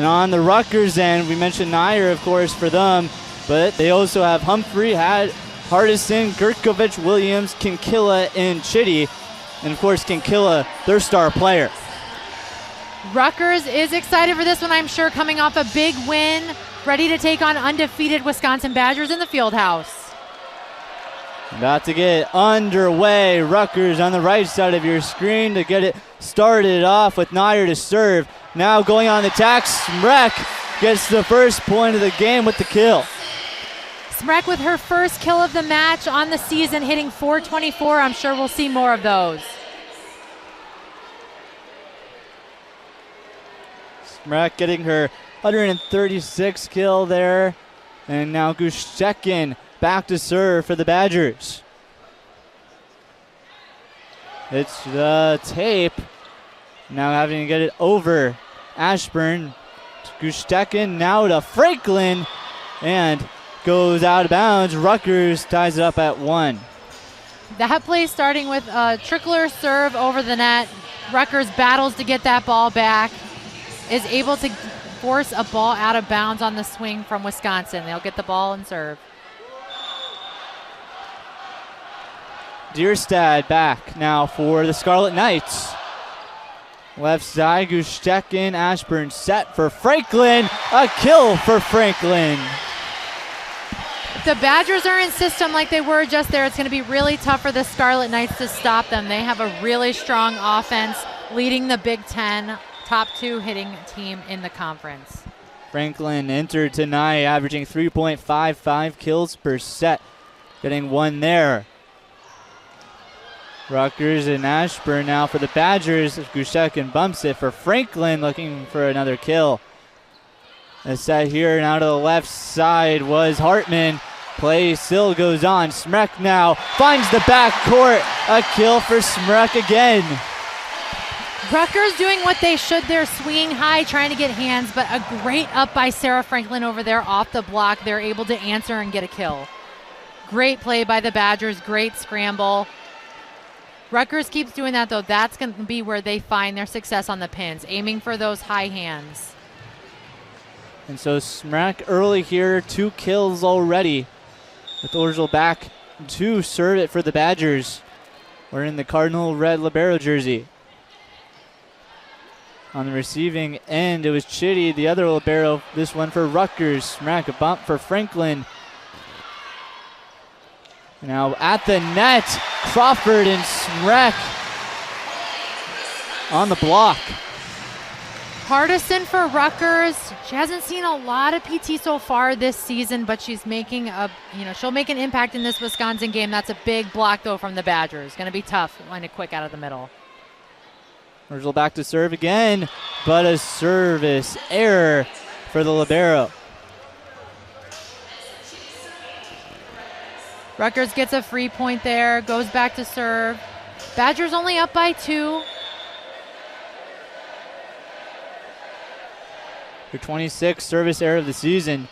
And on the Rutgers end, we mentioned Nair, of course, for them, but they also have Humphrey, Hardison, Gertkovich, Williams, Kinkilla, and Chitty. And, of course, Kinkilla, their star player. Rutgers is excited for this one, I'm sure, coming off a big win, ready to take on undefeated Wisconsin Badgers in the Fieldhouse. About to get underway. Rutgers on the right side of your screen to get it started off with Nair to serve. Now going on the attack, Smrek gets the first point of the game with the kill. Smrek with her first kill of the match on the season, hitting .424. I'm sure we'll see more of those. Smrek getting her 136 kill there. And now Gushchekin back to serve for the Badgers. It's the tape. Now having to get it over Ashburn. Gushchekin now to Franklin. And goes out of bounds. Rutgers ties it up at 1. That play starting with a trickler serve over the net. Rutgers battles to get that ball back. Is able to force a ball out of bounds on the swing from Wisconsin. They'll get the ball and serve. Dierstad back now for the Scarlet Knights. Left side, Gushchekin, Ashburn set for Franklin. A kill for Franklin. The Badgers are in system like they were just there. It's going to be really tough for the Scarlet Knights to stop them. They have a really strong offense, leading the Big Ten, top 2 hitting team in the conference. Franklin entered tonight, averaging 3.55 kills per set, getting 1 there. Rutgers and Ashburn now for the Badgers. Gushchekin bumps it for Franklin, looking for another kill. A set here now to the left side was Hartman. Play still goes on. Smrek now finds the back court. A kill for Smrek again. Rutgers doing what they should there, swinging high, trying to get hands, but a great up by Sarah Franklin over there off the block. They're able to answer and get a kill. Great play by the Badgers, great scramble. Rutgers keeps doing that, though. That's going to be where they find their success on the pins, aiming for those high hands. And so Smrek early here, 2 kills already. With Orgel back to serve it for the Badgers. We're in the Cardinal red libero jersey. On the receiving end, it was Chitty, the other libero. This one for Rutgers. Smrek, a bump for Franklin. Now at the net, Crawford and Smrek on the block. Hardison for Rutgers. She hasn't seen a lot of PT so far this season, but she's making she'll make an impact in this Wisconsin game. That's a big block, though, from the Badgers. Going to be tough, line it quick out of the middle. Virgil back to serve again, but a service error for the libero. Rutgers gets a free point there, goes back to serve. Badgers only up by 2. Her 26th service error of the season.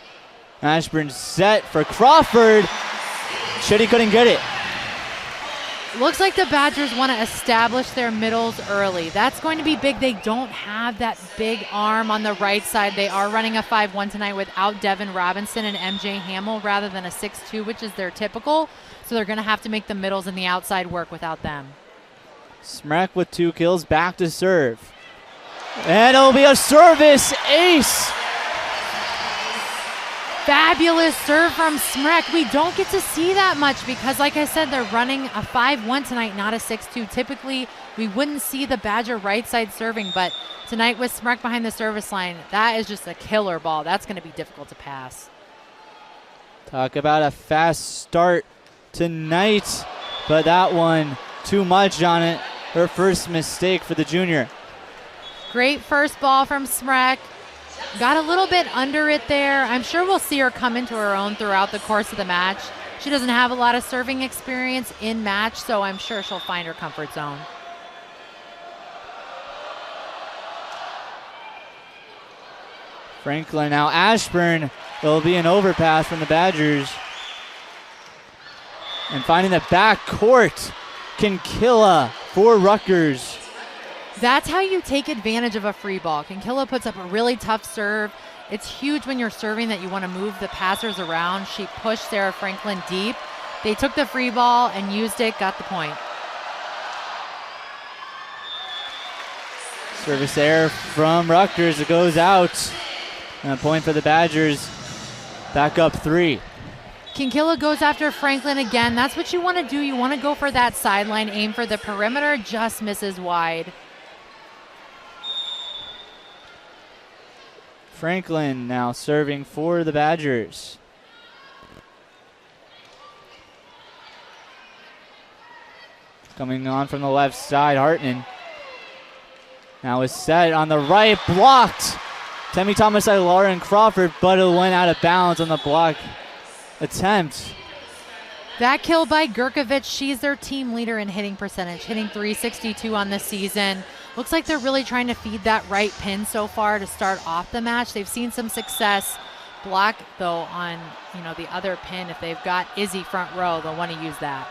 Ashburn set for Crawford. Chitty couldn't get it. Looks like the Badgers want to establish their middles early. That's going to be big. They don't have that big arm on the right side. They are running a 5-1 tonight without Devin Robinson and MJ Hamill rather than a 6-2, which is their typical. So they're going to have to make the middles and the outside work without them. Smrek with 2 kills, back to serve. And it'll be a service ace. Fabulous serve from Smrek. We don't get to see that much because, like I said, they're running a 5-1 tonight, not a 6-2. Typically, we wouldn't see the Badger right side serving, but tonight with Smrek behind the service line, that is just a killer ball. That's going to be difficult to pass. Talk about a fast start tonight, but that one, too much on it. Her first mistake for the junior. Great first ball from Smrek. Got a little bit under it there. I'm sure we'll see her come into her own throughout the course of the match. She doesn't have a lot of serving experience in match, so I'm sure she'll find her comfort zone. Franklin, now Ashburn. It'll be an overpass from the Badgers. And finding the back court, Kinkilla for Rutgers. That's how you take advantage of a free ball. Kinkilla puts up a really tough serve. It's huge when you're serving that you want to move the passers around. She pushed Sarah Franklin deep. They took the free ball and used it, got the point. Service error from Rutgers. It goes out. And a point for the Badgers. Back up 3. Kinkilla goes after Franklin again. That's what you want to do. You want to go for that sideline, aim for the perimeter, just misses wide. Franklin now serving for the Badgers. Coming on from the left side, Hartman. Now is set on the right, blocked. Temi Thomas-Ilara and Crawford, but it went out of bounds on the block attempt. That kill by Gurkovic, she's their team leader in hitting percentage, hitting .362 on the season. Looks like they're really trying to feed that right pin so far to start off the match. They've seen some success. Block, though, on the other pin. If they've got Izzy front row, they'll want to use that.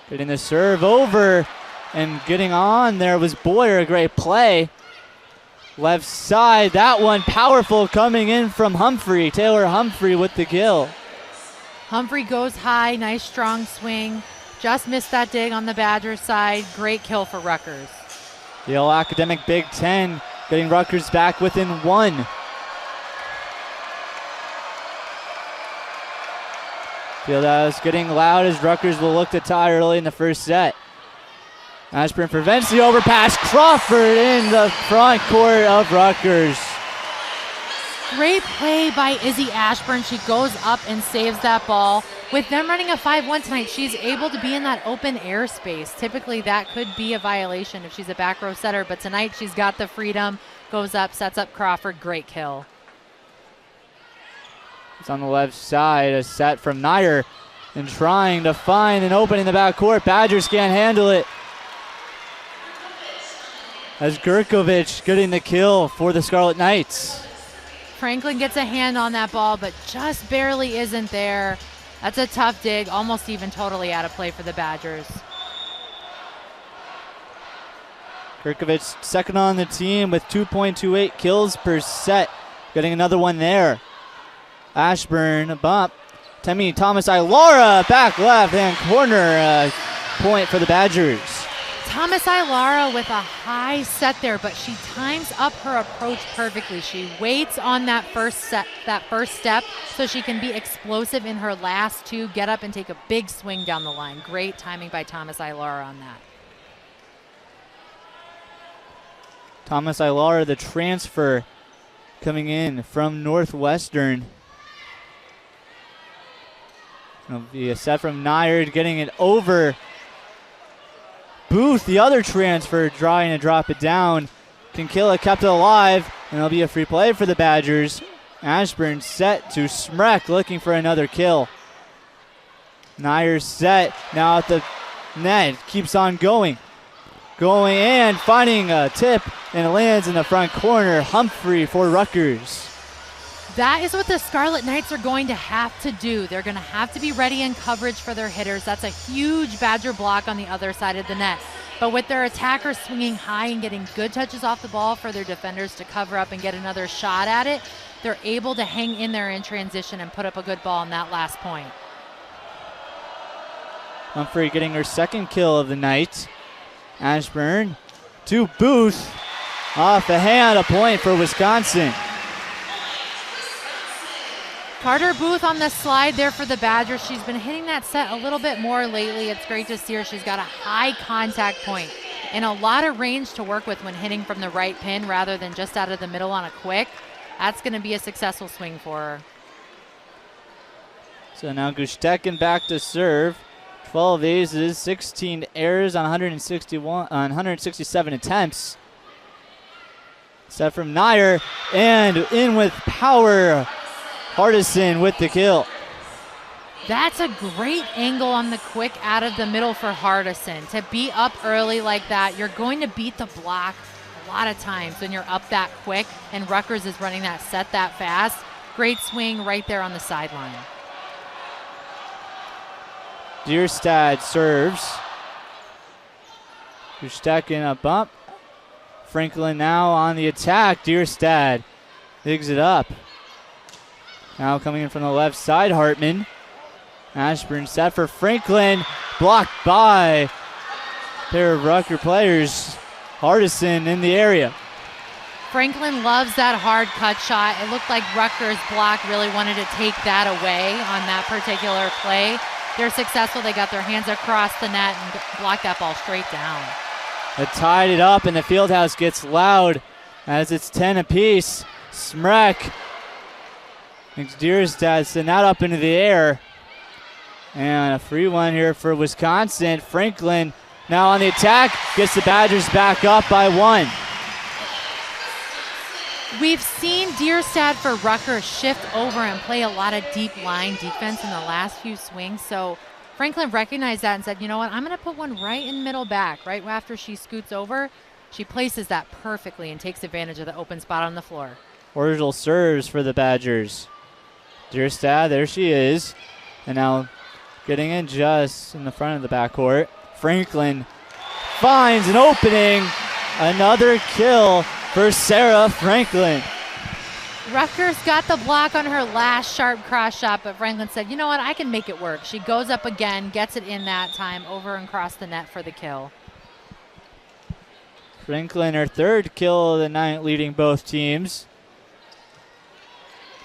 Getting the serve over and getting on there was Boyer. A great play. Left side, that one powerful coming in from Humphrey. Taylor Humphrey with the kill. Humphrey goes high, nice strong swing. Just missed that dig on the Badgers side. Great kill for Rutgers. The All-Academic Big Ten getting Rutgers back within 1. Field house getting loud as Rutgers will look to tie early in the first set. Ashburn prevents the overpass. Crawford in the front court of Rutgers. Great play by Izzy Ashburn. She goes up and saves that ball. With them running a 5-1 tonight, she's able to be in that open airspace. Typically, that could be a violation if she's a back row setter, but tonight she's got the freedom, goes up, sets up Crawford. Great kill. It's on the left side, a set from Nair, and trying to find an opening in the backcourt. Badgers can't handle it. As Gurkovic getting the kill for the Scarlet Knights. Franklin gets a hand on that ball, but just barely isn't there. That's a tough dig, almost even totally out of play for the Badgers. Gurkovic second on the team with 2.28 kills per set. Getting another one there. Ashburn, a bump. Temi Thomas-Ilara, back left-hand corner. Point for the Badgers. Thomas-Ilara with a high set there, but she times up her approach perfectly. She waits on that first step so she can be explosive in her last 2, get up and take a big swing down the line. Great timing by Thomas-Ilara on that. Thomas-Ilara, the transfer coming in from Northwestern. It'll be a set from Nair, getting it over. Booth, the other transfer, trying to drop it down. Kinkilla kept it alive, and it'll be a free play for the Badgers. Ashburn set to Smrek, looking for another kill. Nair set, now at the net, keeps on going. Going and finding a tip, and it lands in the front corner. Humphrey for Rutgers. That is what the Scarlet Knights are going to have to do. They're going to have to be ready in coverage for their hitters. That's a huge Badger block on the other side of the net. But with their attackers swinging high and getting good touches off the ball for their defenders to cover up and get another shot at it, they're able to hang in there in transition and put up a good ball on that last point. Humphrey getting her second kill of the night. Ashburn to Booth. Off the hand, a point for Wisconsin. Carter Booth on the slide there for the Badgers. She's been hitting that set a little bit more lately. It's great to see her. She's got a high contact point and a lot of range to work with when hitting from the right pin rather than just out of the middle on a quick. That's going to be a successful swing for her. So now Gustekin back to serve. 12 aces, 16 errors on 167 attempts. Set from Nair, and in with power. Hardison with the kill. That's a great angle on the quick out of the middle for Hardison. To be up early like that, you're going to beat the block a lot of times when you're up that quick, and Rutgers is running that set that fast. Great swing right there on the sideline. Dierstad serves. Gustekin a bump. Franklin now on the attack. Dierstad digs it up. Now coming in from the left side, Hartman. Ashburn set for Franklin. Blocked by a pair of Rutgers players. Hardison in the area. Franklin loves that hard cut shot. It looked like Rutgers block really wanted to take that away on that particular play. They're successful. They got their hands across the net and blocked that ball straight down. It tied it up, and the fieldhouse gets loud as it's 10 apiece. Smrek makes Dierstad send that up into the air. And a free one here for Wisconsin. Franklin now on the attack, gets the Badgers back up by 1. We've seen Dierstad for Rutgers shift over and play a lot of deep line defense in the last few swings. So Franklin recognized that and said, you know what, I'm going to put one right in middle back. Right after she scoots over, she places that perfectly and takes advantage of the open spot on the floor. Orgel serves for the Badgers. Dierstad, there she is. And now getting in just in the front of the backcourt. Franklin finds an opening. Another kill for Sarah Franklin. Rutgers got the block on her last sharp cross shot, but Franklin said, you know what, I can make it work. She goes up again, gets it in that time, over and across the net for the kill. Franklin, her 3rd kill of the night, leading both teams.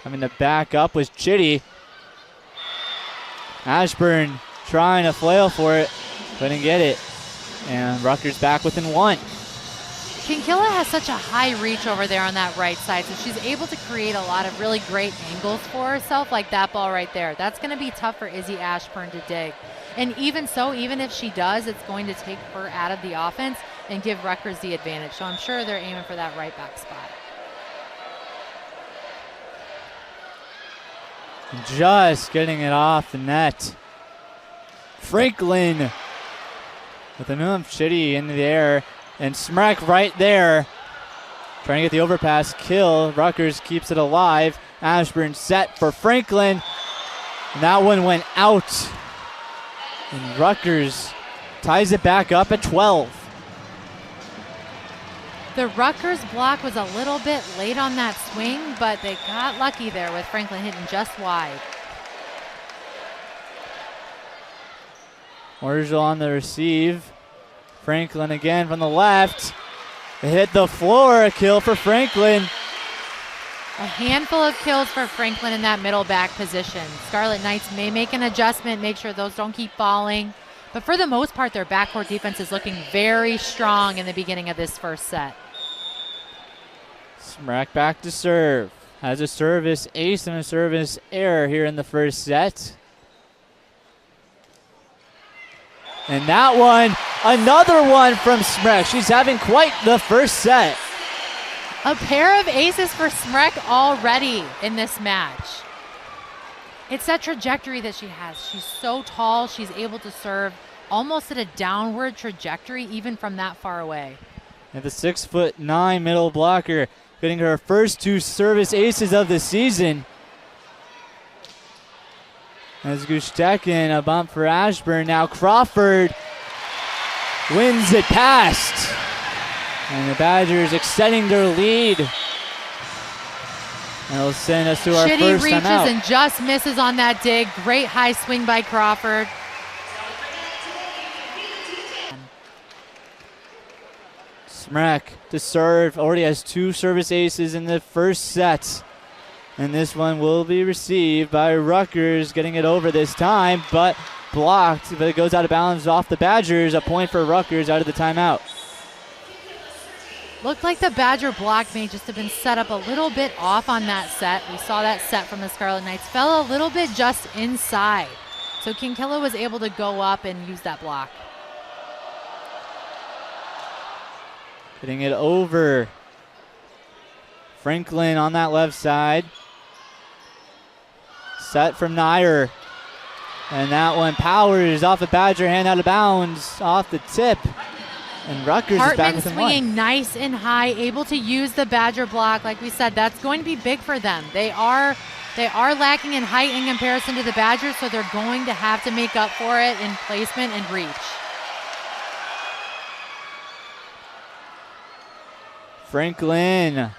Having to back up was Chitty. Ashburn trying to flail for it, couldn't get it. And Rutgers back within 1. Kinkilla has such a high reach over there on that right side, so she's able to create a lot of really great angles for herself, like that ball right there. That's going to be tough for Izzy Ashburn to dig. And even so, even if she does, it's going to take her out of the offense and give Rutgers the advantage. So I'm sure they're aiming for that right back spot. Just getting it off the net. Franklin with a move, Chitty into the air. And Smrek right there, trying to get the overpass kill. Rutgers keeps it alive. Ashburn set for Franklin. And that one went out. And Rutgers ties it back up at 12. The Rutgers block was a little bit late on that swing, but they got lucky there with Franklin hitting just wide. Orgel on the receive. Franklin again from the left. It hit the floor, a kill for Franklin. A handful of kills for Franklin in that middle back position. Scarlet Knights may make an adjustment, make sure those don't keep falling. But for the most part, their backcourt defense is looking very strong in the beginning of this first set. Smrek back to serve. Has a service ace and a service error here in the first set. And that one, another one from Smrek. She's having quite the first set. A pair of aces for Smrek already in this match. It's that trajectory that she has. She's so tall, she's able to serve almost at a downward trajectory even from that far away. And the 6'9" middle blocker getting her first 2 service aces of the season. As Gustekin, a bump for Ashburn. Now Crawford wins it past. And the Badgers extending their lead. And it'll send us to our Chitty first reaches timeout. and just misses on that dig. Great high swing by Crawford. Smrek to serve. Already has 2 service aces in the first set. And this one will be received by Rutgers, getting it over this time, but blocked. But it goes out of bounds off the Badgers. A point for Rutgers out of the timeout. Looked like the Badger block may just have been set up a little bit off on that set. We saw that set from the Scarlet Knights. Fell a little bit just inside. So Kinkilla was able to go up and use that block. Getting it over. Franklin on that left side. Set from Nair. And that one powers off the Badger hand out of bounds off the tip. And Rutgers is back Hartman within swinging 1. nice and high, able to use the Badger block. Like we said, that's going to be big for them. They are lacking in height in comparison to the Badgers, so they're going to have to make up for it in placement and reach. Franklin.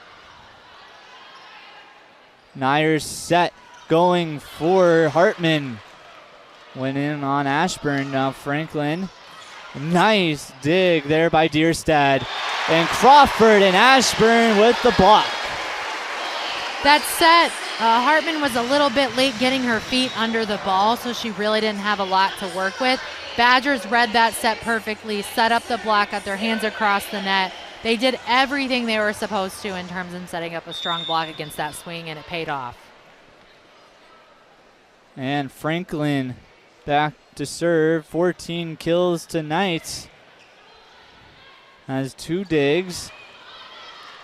Nyers set, going for Hartman. Went in on Ashburn. Now Franklin. Nice dig there by Dierstad. And Crawford and Ashburn with the block. That set, Hartman was a little bit late getting her feet under the ball, so she really didn't have a lot to work with. Badgers read that set perfectly, set up the block, got their hands across the net. They did everything they were supposed to in terms of setting up a strong block against that swing, and it paid off. And Franklin back to serve. 14 kills tonight. Has 2 digs.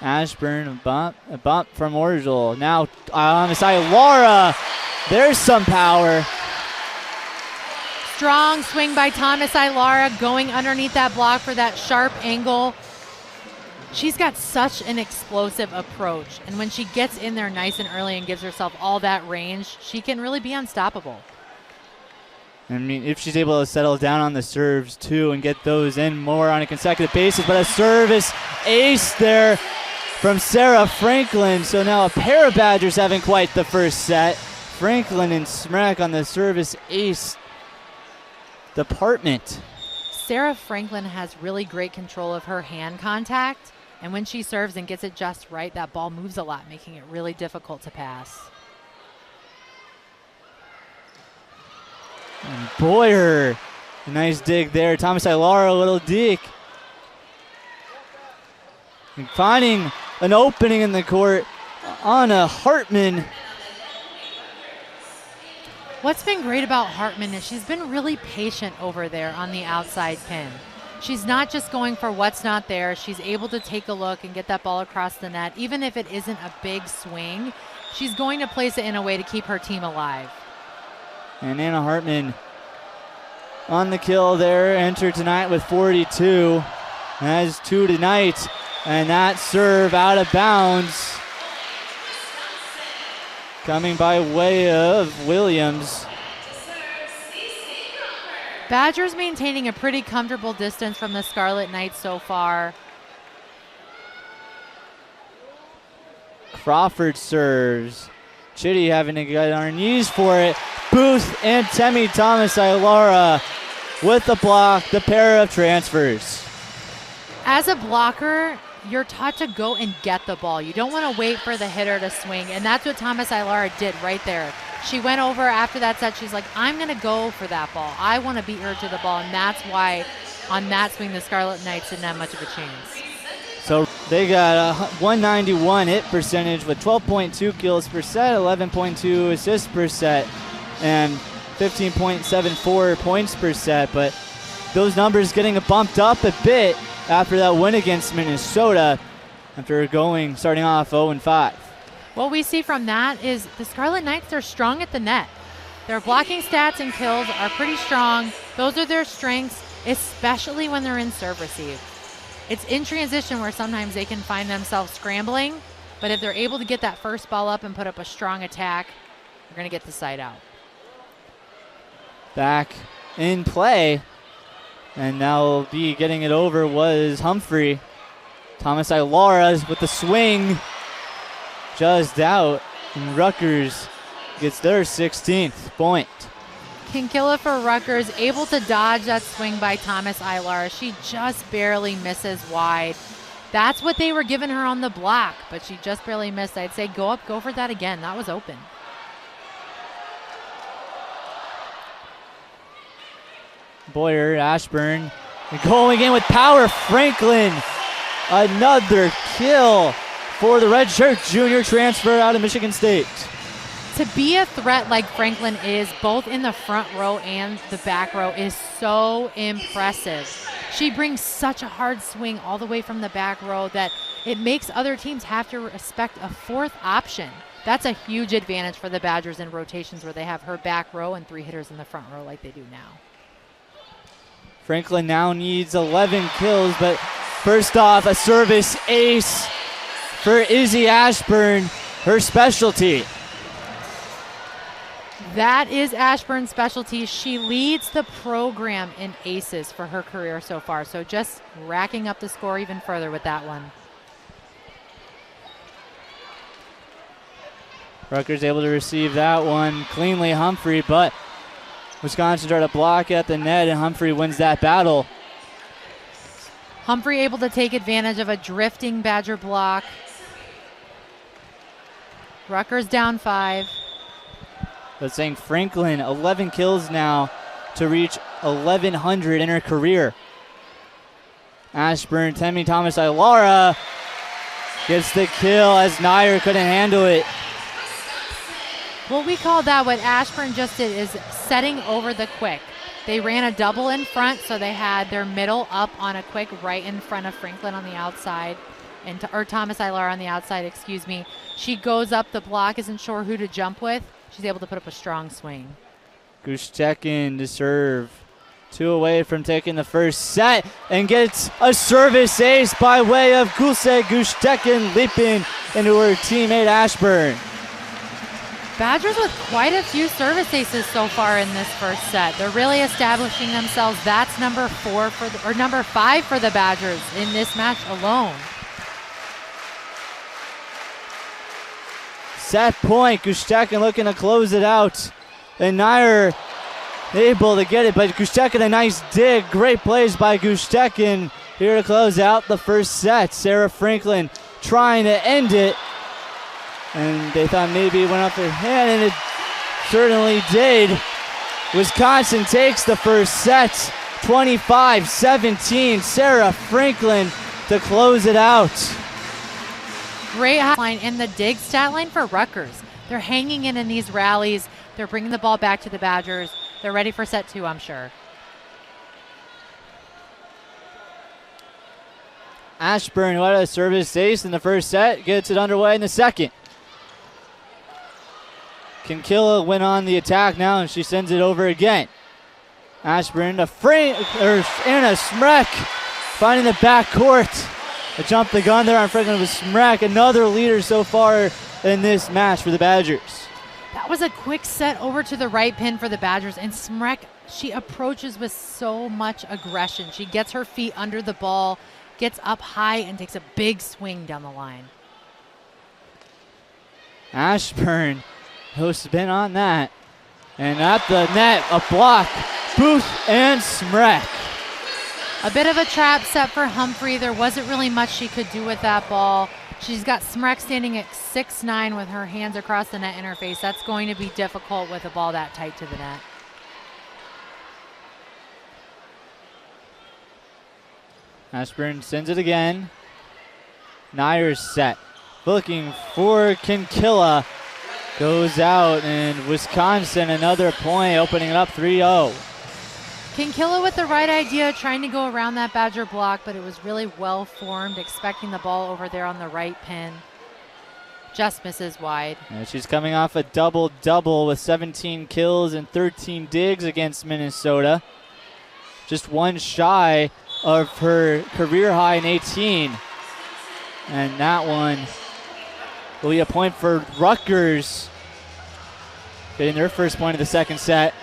Ashburn, a bump from Orgel. Now on the side, Laura. There's some power. Strong swing by Thomas Ilara, going underneath that block for that sharp angle. She's got such an explosive approach, and when she gets in there nice and early and gives herself all that range, she can really be unstoppable. I mean, if she's able to settle down on the serves too and get those in more on a consecutive basis, but a service ace there from Sarah Franklin. So now a pair of Badgers haven't quite the first set. Franklin and Smrek on the service ace department. Sarah Franklin has really great control of her hand contact, and when she serves and gets it just right, that ball moves a lot, making it really difficult to pass. And Boyer, a nice dig there. Thomas Ilara, a little deke. And finding an opening in the court. Anna Hartman. What's been great about Hartman is she's been really patient over there on the outside pin. She's not just going for what's not there. She's able to take a look and get that ball across the net. Even if it isn't a big swing, she's going to place it in a way to keep her team alive. And Anna Hartman on the kill there, entered tonight with 42. Has 2 tonight, and that serve out of bounds. Coming by way of Williams. Badgers maintaining a pretty comfortable distance from the Scarlet Knights so far. Crawford serves. Chitty having to get on her knees for it. Booth and Temi Thomas Ilara with the block, the pair of transfers. As a blocker, you're taught to go and get the ball. You don't want to wait for the hitter to swing, and that's what Thomas Ilara did right there. She went over after that set. She's like, I'm going to go for that ball. I want to beat her to the ball, and that's why on that swing the Scarlet Knights didn't have much of a chance. So they got a 191 hit percentage with 12.2 kills per set, 11.2 assists per set, and 15.74 points per set. But those numbers getting bumped up a bit after that win against Minnesota after starting off 0-5. What we see from that is the Scarlet Knights are strong at the net. Their blocking stats and kills are pretty strong. Those are their strengths, especially when they're in serve receive. It's in transition where sometimes they can find themselves scrambling, but if they're able to get that first ball up and put up a strong attack, they're going to get the side out. Back in play, and now will be getting it over was Humphrey. Thomas Ilara with the swing, just out, and Rutgers gets their 16th point. Kinkilla for Rutgers, able to dodge that swing by Thomas Ilara. She just barely misses wide. That's what they were giving her on the block, but she just barely missed. I'd say go up, go for that again. That was open. Boyer, Ashburn, going in with power. Franklin, another kill for the redshirt junior transfer out of Michigan State. To be a threat like Franklin is, both in the front row and the back row, is so impressive. She brings such a hard swing all the way from the back row that it makes other teams have to respect a fourth option. That's a huge advantage for the Badgers in rotations where they have her back row and 3 hitters in the front row like they do now. Franklin now needs 11 kills, but first off, a service ace for Izzy Ashburn, her specialty. That is Ashburn's specialty. She leads the program in aces for her career so far, so just racking up the score even further with that one. Rutgers able to receive that one cleanly, Humphrey, but Wisconsin tried to block at the net, and Humphrey wins that battle. Humphrey able to take advantage of a drifting Badger block. Rutgers down 5. But saying Franklin, 11 kills now to reach 1,100 in her career. Ashburn, Temi Thomas Ilara gets the kill as Nair couldn't handle it. What we call that, what Ashburn just did, is setting over the quick. They ran a double in front, so they had their middle up on a quick right in front of Franklin on the outside, or Thomas Ilar on the outside, excuse me. She goes up the block, isn't sure who to jump with. She's able to put up a strong swing. Gustekin to serve. 2 away from taking the first set and gets a service ace by way of Gustekin leaping into her teammate Ashburn. Badgers with quite a few service aces so far in this first set. They're really establishing themselves. That's number 5 for the Badgers in this match alone. Set point, Gustekin looking to close it out. And Nair able to get it, but Gustekin a nice dig. Great plays by Gustekin here to close out the first set. Sarah Franklin trying to end it. And they thought maybe it went off their hand, and it certainly did. Wisconsin takes the first set, 25-17. Sarah Franklin to close it out. Great line in the dig stat line for Rutgers. They're hanging in these rallies. They're bringing the ball back to the Badgers. They're ready for set 2, I'm sure. Ashburn, who had a service ace in the first set, gets it underway in the second. Kinkilla went on the attack now, and she sends it over again. Ashburn to Anna Smrek finding the backcourt. A jump the gun there on Franklin with Smrek, another leader so far in this match for the Badgers. That was a quick set over to the right pin for the Badgers, and Smrek, she approaches with so much aggression. She gets her feet under the ball, gets up high, and takes a big swing down the line. Ashburn, no spin on that. And at the net, a block. Booth and Smrek. A bit of a trap set for Humphrey. There wasn't really much she could do with that ball. She's got Smrek standing at 6'9" with her hands across the net interface. That's going to be difficult with a ball that tight to the net. Ashburn sends it again. Nair's set. Looking for Kinkilla. Goes out, and Wisconsin another point, opening it up 3-0. Kinkilla with the right idea, trying to go around that Badger block, but it was really well formed, expecting the ball over there on the right pin. Just misses wide. And she's coming off a double-double with 17 kills and 13 digs against Minnesota. Just one shy of her career high in 18. And that one will be a point for Rutgers, getting their first point of the second set.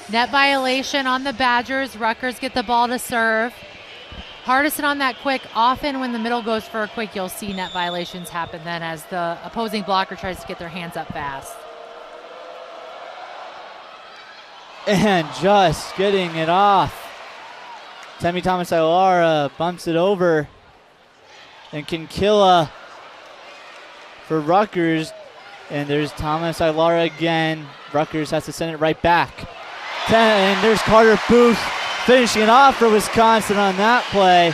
Net violation on the Badgers. Rutgers get the ball to serve. Hardison on that quick. Often when the middle goes for a quick, you'll see net violations happen then as the opposing blocker tries to get their hands up fast. And just getting it off. Temi Thomas Ilara bumps it over. And Kinkilla for Rutgers. And there's Thomas Ilara again. Rutgers has to send it right back. And there's Carter Booth finishing it off for Wisconsin on that play.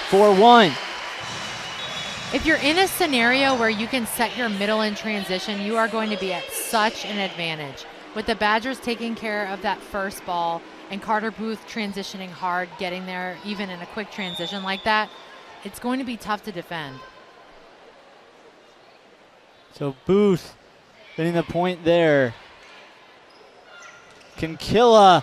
4-1. If you're in a scenario where you can set your middle in transition, you are going to be at such an advantage. With the Badgers taking care of that first ball and Carter Booth transitioning hard, getting there even in a quick transition like that, it's going to be tough to defend. So Booth getting the point there. Kinkilla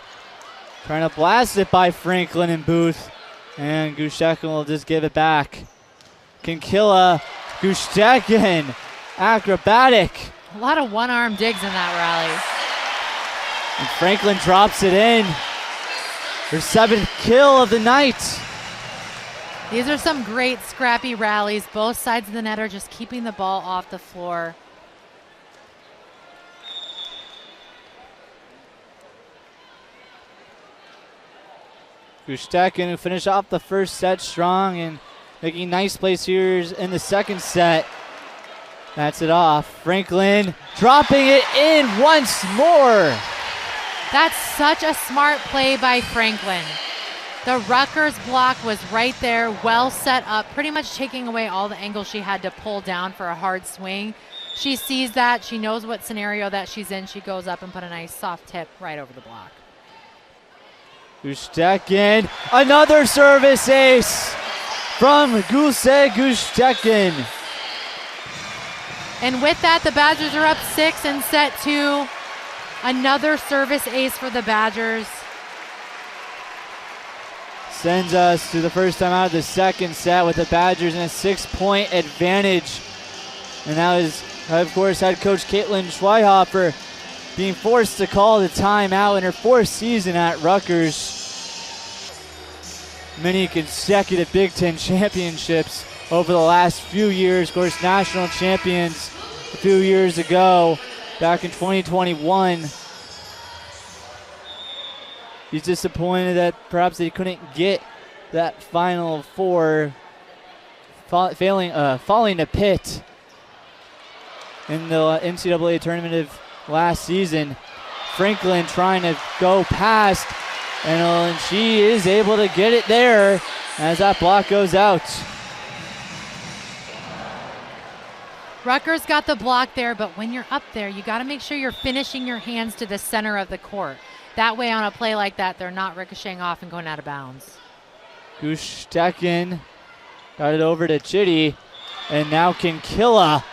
trying to blast it by Franklin and Booth. And Gustekin will just give it back. Kinkilla, Gustekin, acrobatic. A lot of one-arm digs in that rally. And Franklin drops it in. Her 7th kill of the night. These are some great scrappy rallies. Both sides of the net are just keeping the ball off the floor. Gustekin, who finished off the first set strong and making nice plays here in the second set. That's it off. Franklin dropping it in once more. That's such a smart play by Franklin. The Rutgers block was right there, well set up, pretty much taking away all the angles she had to pull down for a hard swing. She sees that. She knows what scenario that she's in. She goes up and put a nice soft tip right over the block. Gustekin, another service ace from Gustekin. And with that, the Badgers are up 6 in set 2. Another service ace for the Badgers. Sends us to the first time out of the second set with the Badgers in a 6-point advantage. And that is, of course, head coach Caitlin Schweihopper being forced to call the timeout in her 4th season at Rutgers. Many consecutive Big Ten championships over the last few years. Of course, national champions a few years ago, back in 2021. He's disappointed that perhaps they couldn't get that Final Four, falling to Pitt in the NCAA tournament of last season. Franklin trying to go past, and she is able to get it there as that block goes out. Rutgers got the block there, but when you're up there, you got to make sure you're finishing your hands to the center of the court. That way, on a play like that, they're not ricocheting off and going out of bounds. Gustekin got it over to Chitty, and now Kinkilla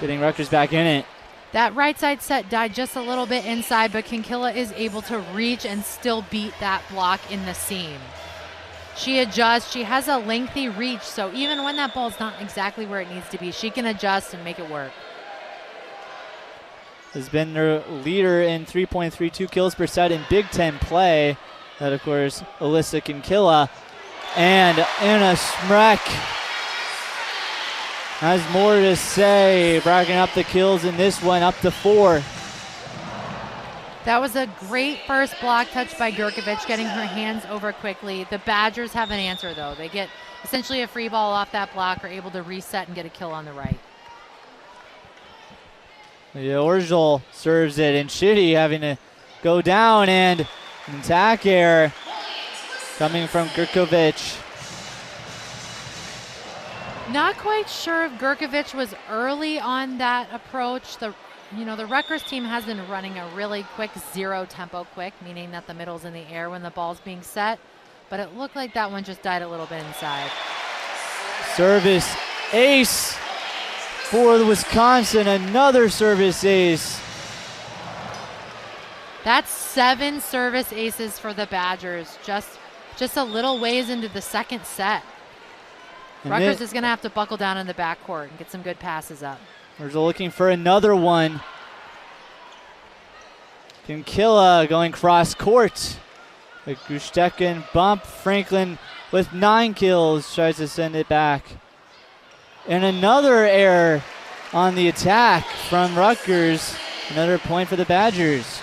getting Rutgers back in it. That right side set died just a little bit inside, but Kinkilla is able to reach and still beat that block in the seam. She adjusts. She has a lengthy reach, so even when that ball's not exactly where it needs to be, she can adjust and make it work. Has been their leader in 3.32 kills per set in Big Ten play. That, of course, Alyssa Kinkilla. And Anna Smrek has more to say, bragging up the kills in this one, up to 4. That was a great first block touch by Gurkovic, getting her hands over quickly. The Badgers have an answer, though. They get essentially a free ball off that block, are able to reset and get a kill on the right. Orgel serves it, and Chitty having to go down, and an attack error coming from Gurkovic. Not quite sure if Gurkovic was early on that approach. The Rutgers team has been running a really quick zero tempo quick, meaning that the middle's in the air when the ball's being set, but it looked like that one just died a little bit inside. Service ace for Wisconsin, another service ace. That's 7 service aces for the Badgers, just a little ways into the second set. And Rutgers is going to have to buckle down in the backcourt and get some good passes up. We're looking for another one. Kinkilla going cross court. A Gustekin bump. Franklin with 9 kills tries to send it back. And another error on the attack from Rutgers. Another point for the Badgers.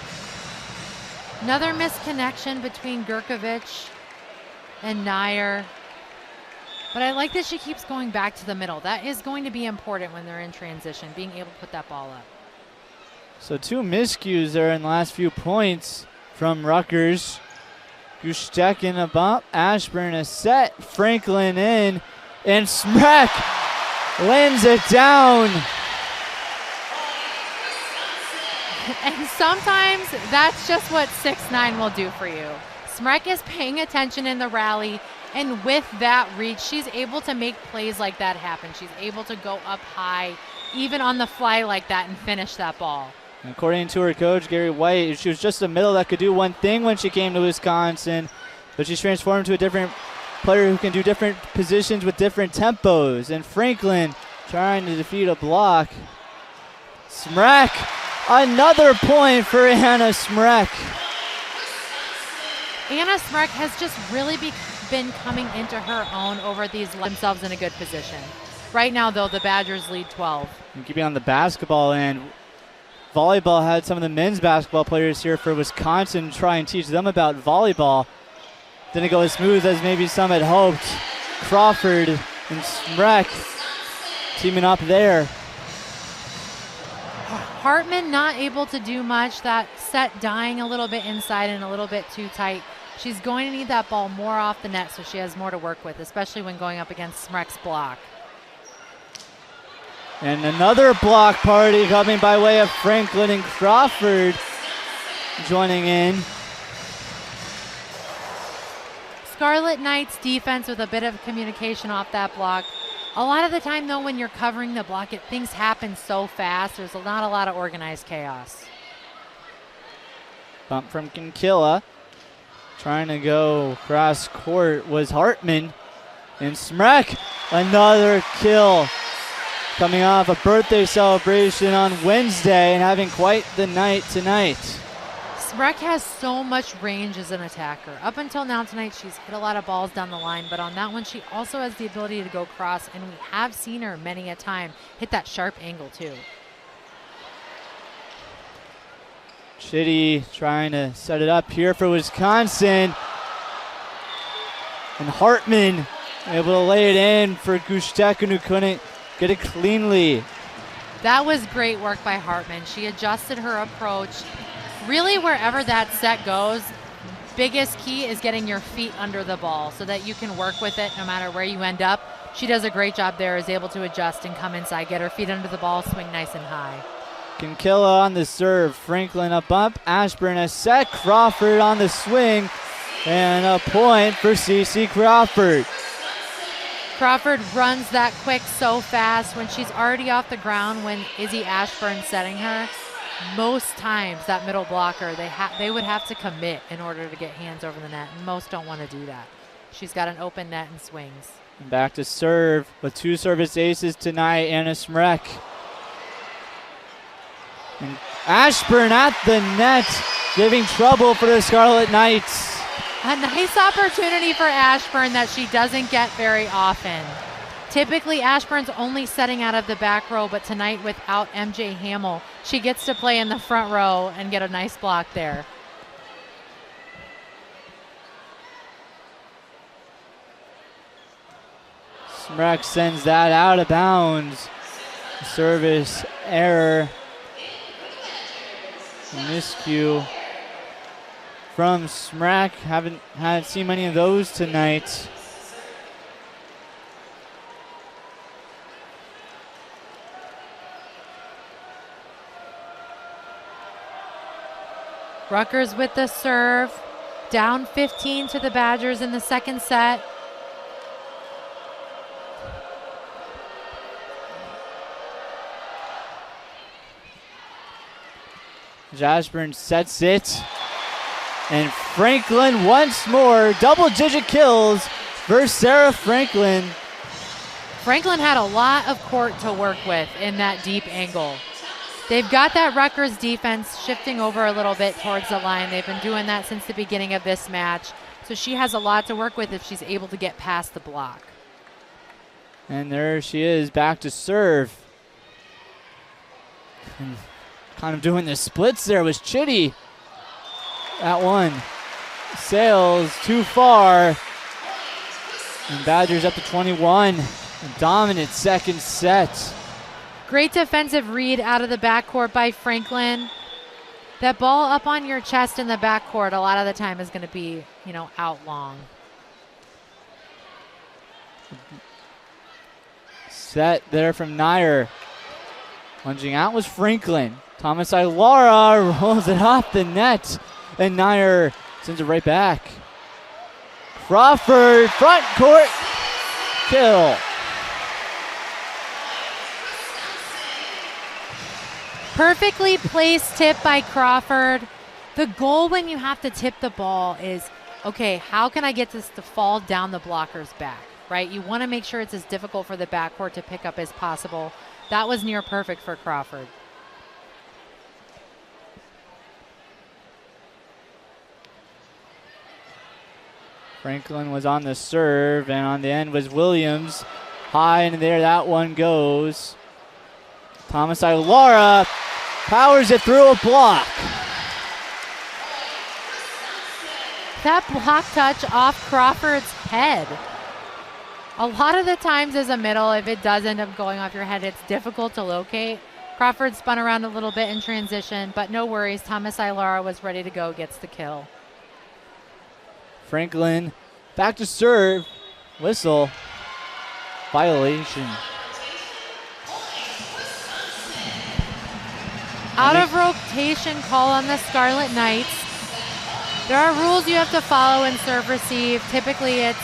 Another misconnection between Gurkovic and Nair. But I like that she keeps going back to the middle. That is going to be important when they're in transition, being able to put that ball up. So 2 miscues there in the last few points from Rutgers. Gustekin a bump, Ashburn a set, Franklin in, and Smrek lands it down. And sometimes that's just what 6'9" will do for you. Smrek is paying attention in the rally, and with that reach, she's able to make plays like that happen. She's able to go up high, even on the fly like that, and finish that ball. According to her coach, Gary White, she was just a middle that could do one thing when she came to Wisconsin, but she's transformed to a different player who can do different positions with different tempos. And Franklin trying to defeat a block. Smrek, another point for Anna Smrek. Anna Smrek has just really been coming into her own over themselves in a good position. Right now, though, the Badgers lead 12. And keeping on the basketball end, volleyball had some of the men's basketball players here for Wisconsin try and teach them about volleyball. Didn't go as smooth as maybe some had hoped. Crawford and Smrek teaming up there. Hartman not able to do much. That set dying a little bit inside and a little bit too tight. She's going to need that ball more off the net so she has more to work with, especially when going up against Smrek's block. And another block party coming by way of Franklin and Crawford joining in. Scarlet Knights defense with a bit of communication off that block. A lot of the time, though, when you're covering the block, things happen so fast. There's not a lot of organized chaos. Bump from Kinkilla. Trying to go cross court was Hartman. And Smrek, another kill. Coming off a birthday celebration on Wednesday and having quite the night tonight. Smrek has so much range as an attacker. Up until now tonight, she's hit a lot of balls down the line, but on that one, she also has the ability to go cross, and we have seen her many a time hit that sharp angle too. Chitty trying to set it up here for Wisconsin. And Hartman able to lay it in for Gushtekun, who couldn't get it cleanly. That was great work by Hartman. She adjusted her approach. Really, wherever that set goes, biggest key is getting your feet under the ball so that you can work with it no matter where you end up. She does a great job there, is able to adjust and come inside, get her feet under the ball, swing nice and high. Kinkilla on the serve. Franklin a bump. Ashburn a set. Crawford on the swing. And a point for CC Crawford. Crawford runs that quick so fast when she's already off the ground when Izzy Ashburn's setting her. Most times that middle blocker, they would have to commit in order to get hands over the net, and most don't want to do that. She's got an open net and swings. And back to serve with 2 service aces tonight, Anna Smrek. And Ashburn at the net, giving trouble for the Scarlet Knights. A nice opportunity for Ashburn that she doesn't get very often. Typically, Ashburn's only setting out of the back row, but tonight without MJ Hamill, she gets to play in the front row and get a nice block there. Smrek sends that out of bounds. Service error. Miscue from Smrek. Haven't seen many of those tonight. Rutgers with the serve. Down 15 to the Badgers in the second set. Ashburn sets it. And Franklin once more. Double-digit kills for Sarah Franklin. Franklin had a lot of court to work with in that deep angle. They've got that Rutgers defense shifting over a little bit towards the line. They've been doing that since the beginning of this match. So she has a lot to work with if she's able to get past the block. And there she is, back to serve. And kind of doing the splits there was Chitty. That one sails too far. And Badgers up to 21. A dominant second set. Great defensive read out of the backcourt by Franklin. That ball up on your chest in the backcourt a lot of the time is going to be, out long. Set there from Nair. Lunging out was Franklin. Thomas Ilara rolls it off the net. And Nair sends it right back. Crawford, front court, kill. Perfectly placed tip by Crawford. The goal when you have to tip the ball is, okay, how can I get this to fall down the blocker's back, right? You want to make sure it's as difficult for the backcourt to pick up as possible. That was near perfect for Crawford. Franklin was on the serve, and on the end was Williams. High in there, that one goes. Thomas Ilara powers it through a block. That block touch off Crawford's head. A lot of the times as a middle, if it does end up going off your head, it's difficult to locate. Crawford spun around a little bit in transition, but no worries. Thomas Ilara was ready to go, gets the kill. Franklin back to serve. Whistle. Violation. Out of rotation call on the Scarlet Knights. There are rules you have to follow in serve receive. Typically it's,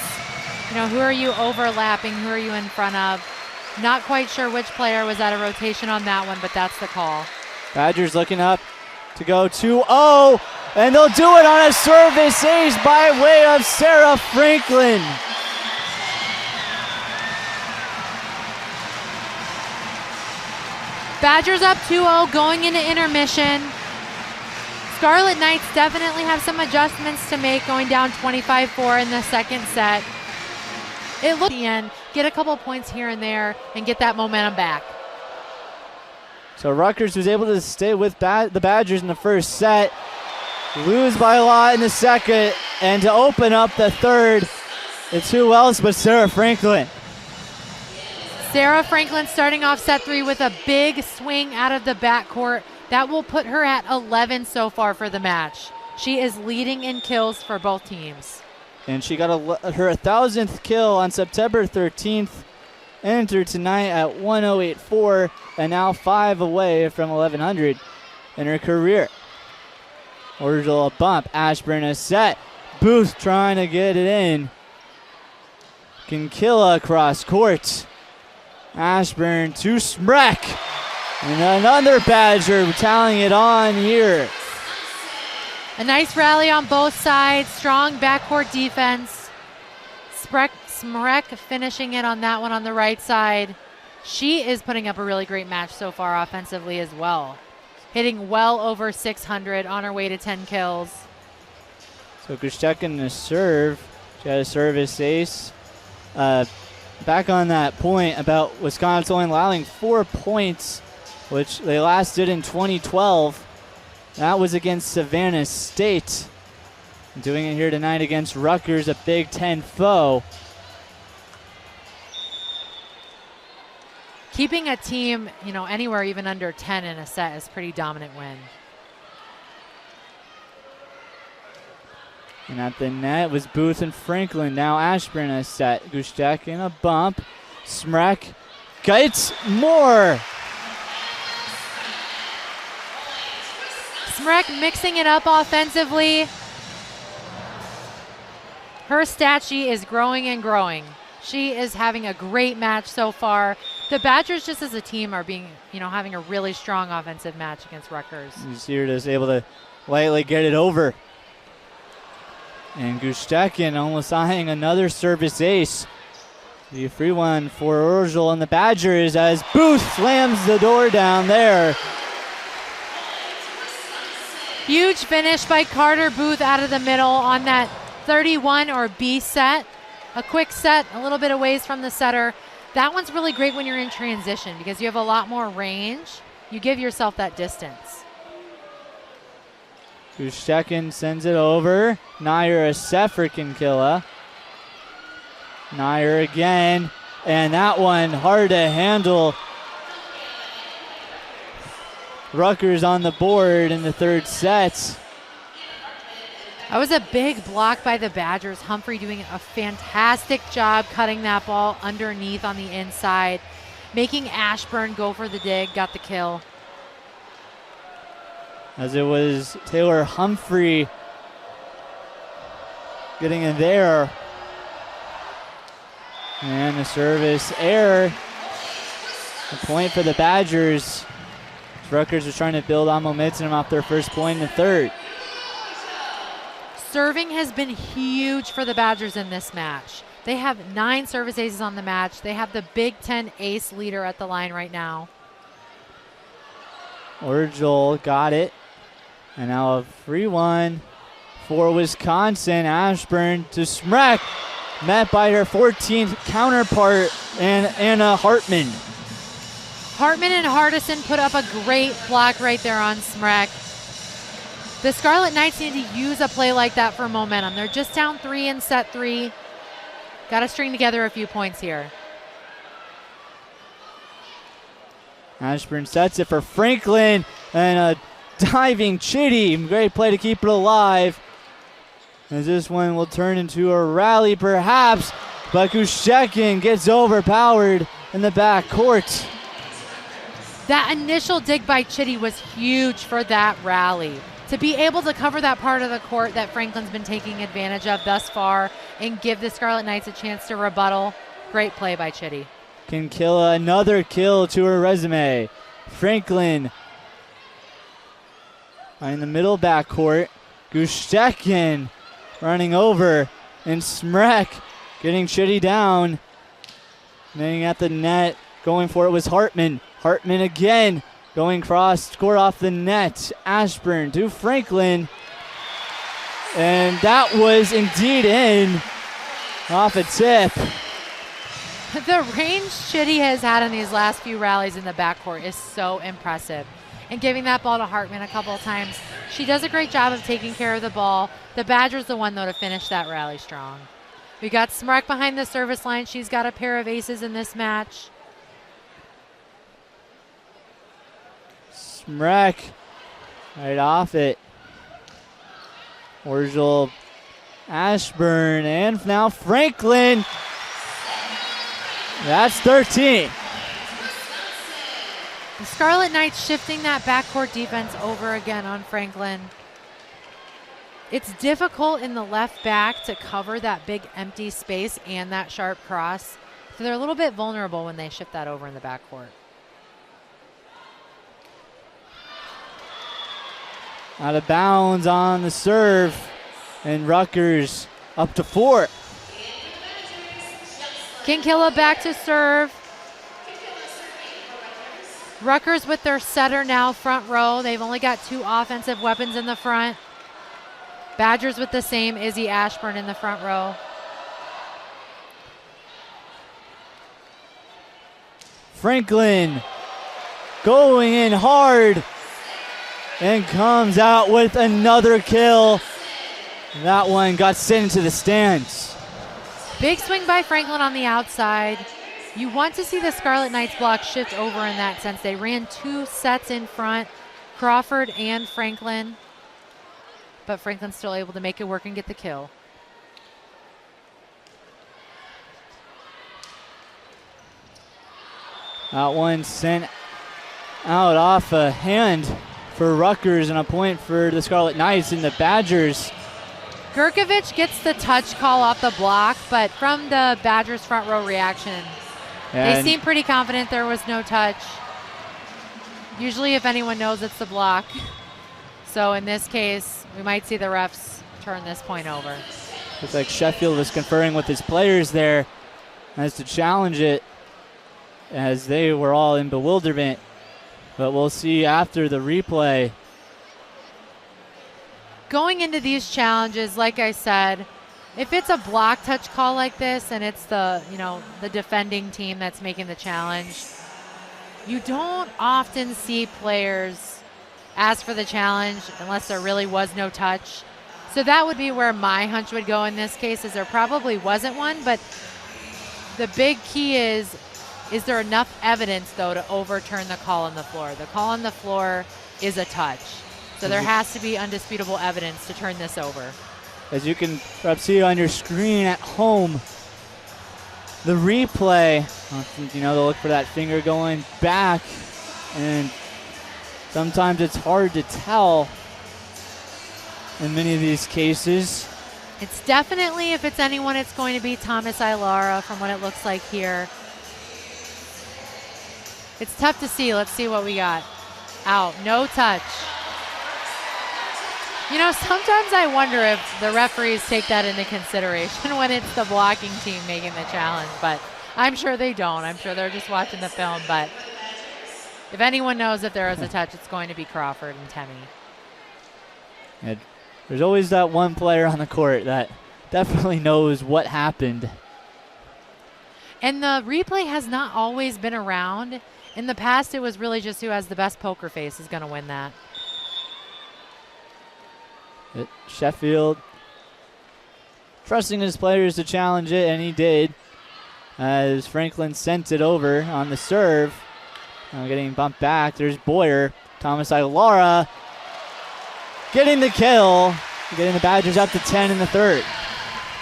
who are you overlapping? Who are you in front of? Not quite sure which player was out of rotation on that one, but that's the call. Badgers looking up to go 2-0, and they'll do it on a service ace by way of Sarah Franklin. Badgers up 2-0 going into intermission. Scarlet Knights definitely have some adjustments to make going down 25-4 in the second set. It looked the end, get a couple points here and there, and get that momentum back. So Rutgers was able to stay with the Badgers in the first set, lose by a lot in the second, and to open up the third, it's who else but Sarah Franklin. Sarah Franklin starting off set 3 with a big swing out of the backcourt. That will put her at 11 so far for the match. She is leading in kills for both teams. And she got her 1,000th kill on September 13th. Entered tonight at 1:08.4 and now 5 away from 1,100 in her career. Orgel a bump. Ashburn a set. Booth trying to get it in. Kinkilla across court. Ashburn to Smrek. And another Badger tallying it on here. A nice rally on both sides. Strong backcourt defense. Smrek finishing it on that one on the right side. She is putting up a really great match so far offensively as well. Hitting well over 600 on her way to 10 kills. So Gustekin to serve. She had a service ace. Back on that point about Wisconsin only allowing 4 points, which they last did in 2012. That was against Savannah State. Doing it here tonight against Rutgers, a Big Ten foe. Keeping a team, anywhere even under 10 in a set is a pretty dominant win. And at the net was Booth and Franklin. Now Ashburn a set. Gushtek in a bump. Smrek gets more. Smrek mixing it up offensively. Her stat sheet is growing and growing. She is having a great match so far. The Badgers just as a team are having a really strong offensive match against Rutgers. You see her just able to lightly get it over. And Gustekin almost eyeing another service ace. The free one for Orgel and the Badgers as Booth slams the door down there. Huge finish by Carter Booth out of the middle on that 31 or B set. A quick set, a little bit away from the setter. That one's really great when you're in transition because you have a lot more range. You give yourself that distance. Gustekin sends it over. Nair a set for Kinkilla. Nair again. And that one hard to handle. Rutgers on the board in the third set. That was a big block by the Badgers. Humphrey doing a fantastic job cutting that ball underneath on the inside. Making Ashburn go for the dig. Got the kill. As it was Taylor Humphrey getting in there. And the service error. A point for the Badgers. Rutgers was trying to build on momentum off their first point in the third. Serving has been huge for the Badgers in this match. They have 9 service aces on the match. They have the Big Ten ace leader at the line right now. Orgel got it. And now a free one for Wisconsin. Ashburn to Smrek. Met by her 14th counterpart, and Anna Hartman. Hartman and Hardison put up a great block right there on Smrek. The Scarlet Knights need to use a play like that for momentum. They're just down 3 in set 3. Got to string together a few points here. Ashburn sets it for Franklin, and a diving Chitty. Great play to keep it alive. As this one will turn into a rally perhaps, but Gushekin gets overpowered in the back court. That initial dig by Chitty was huge for that rally. To be able to cover that part of the court that Franklin's been taking advantage of thus far and give the Scarlet Knights a chance to rebuttal, great play by Chitty. Kinkilla, another kill to her resume. Franklin in the middle backcourt. Gushekin running over, and Smrek getting Chitty down. Laying at the net, going for it was Hartman. Hartman again, going cross, score off the net. Ashburn to Franklin. And that was indeed in, off a tip. The range Chitty has had in these last few rallies in the backcourt is so impressive. And giving that ball to Hartman a couple of times, she does a great job of taking care of the ball. The Badgers the one, though, to finish that rally strong. We got Smrek behind the service line. She's got a pair of aces in this match. Smrek right off it. Orgel, Ashburn, and now Franklin. That's 13. The Scarlet Knights shifting that backcourt defense over again on Franklin. It's difficult in the left back to cover that big empty space and that sharp cross. So they're a little bit vulnerable when they shift that over in the backcourt. Out of bounds on the serve, and Rutgers up to 4. Kinkilla back to serve. Rutgers with their setter now front row. They've only got 2 offensive weapons in the front. Badgers with the same, Izzy Ashburn in the front row. Franklin going in hard and comes out with another kill. That one got sent into the stands. Big swing by Franklin on the outside. You want to see the Scarlet Knights block shift over in that sense. They ran 2 sets in front, Crawford and Franklin. But Franklin's still able to make it work and get the kill. That one sent out off a hand for Rutgers and a point for the Scarlet Knights, and the Badgers. Gurkovich gets the touch call off the block, but from the Badgers front row reaction, they seem pretty confident there was no touch. Usually if anyone knows, it's the block. So in this case, we might see the refs turn this point over. Looks like Sheffield was conferring with his players there as to challenge it, as they were all in bewilderment. But we'll see after the replay. Going into these challenges, like I said, if it's a block touch call like this and it's the defending team that's making the challenge, you don't often see players ask for the challenge unless there really was no touch. So that would be where my hunch would go in this case, is there probably wasn't one, but the big key is there enough evidence, though, to overturn the call on the floor? The call on the floor is a touch. So there has to be undisputable evidence to turn this over. As you can perhaps see on your screen at home, the replay, they'll look for that finger going back, and sometimes it's hard to tell in many of these cases. It's definitely, if it's anyone, it's going to be Thomas Ilara from what it looks like here. It's tough to see. Let's see what we got. Out. No touch. Sometimes I wonder if the referees take that into consideration when it's the blocking team making the challenge, but I'm sure they don't. I'm sure they're just watching the film, but if anyone knows if there is a touch, it's going to be Crawford and Temmie. Yeah, there's always that one player on the court that definitely knows what happened. And the replay has not always been around. In the past, it was really just who has the best poker face is going to win that. Sheffield trusting his players to challenge it, and he did, as Franklin sent it over on the serve. Getting bumped back. There's Boyer. Thomas Ilara getting the kill, getting the Badgers up to 10 in the third.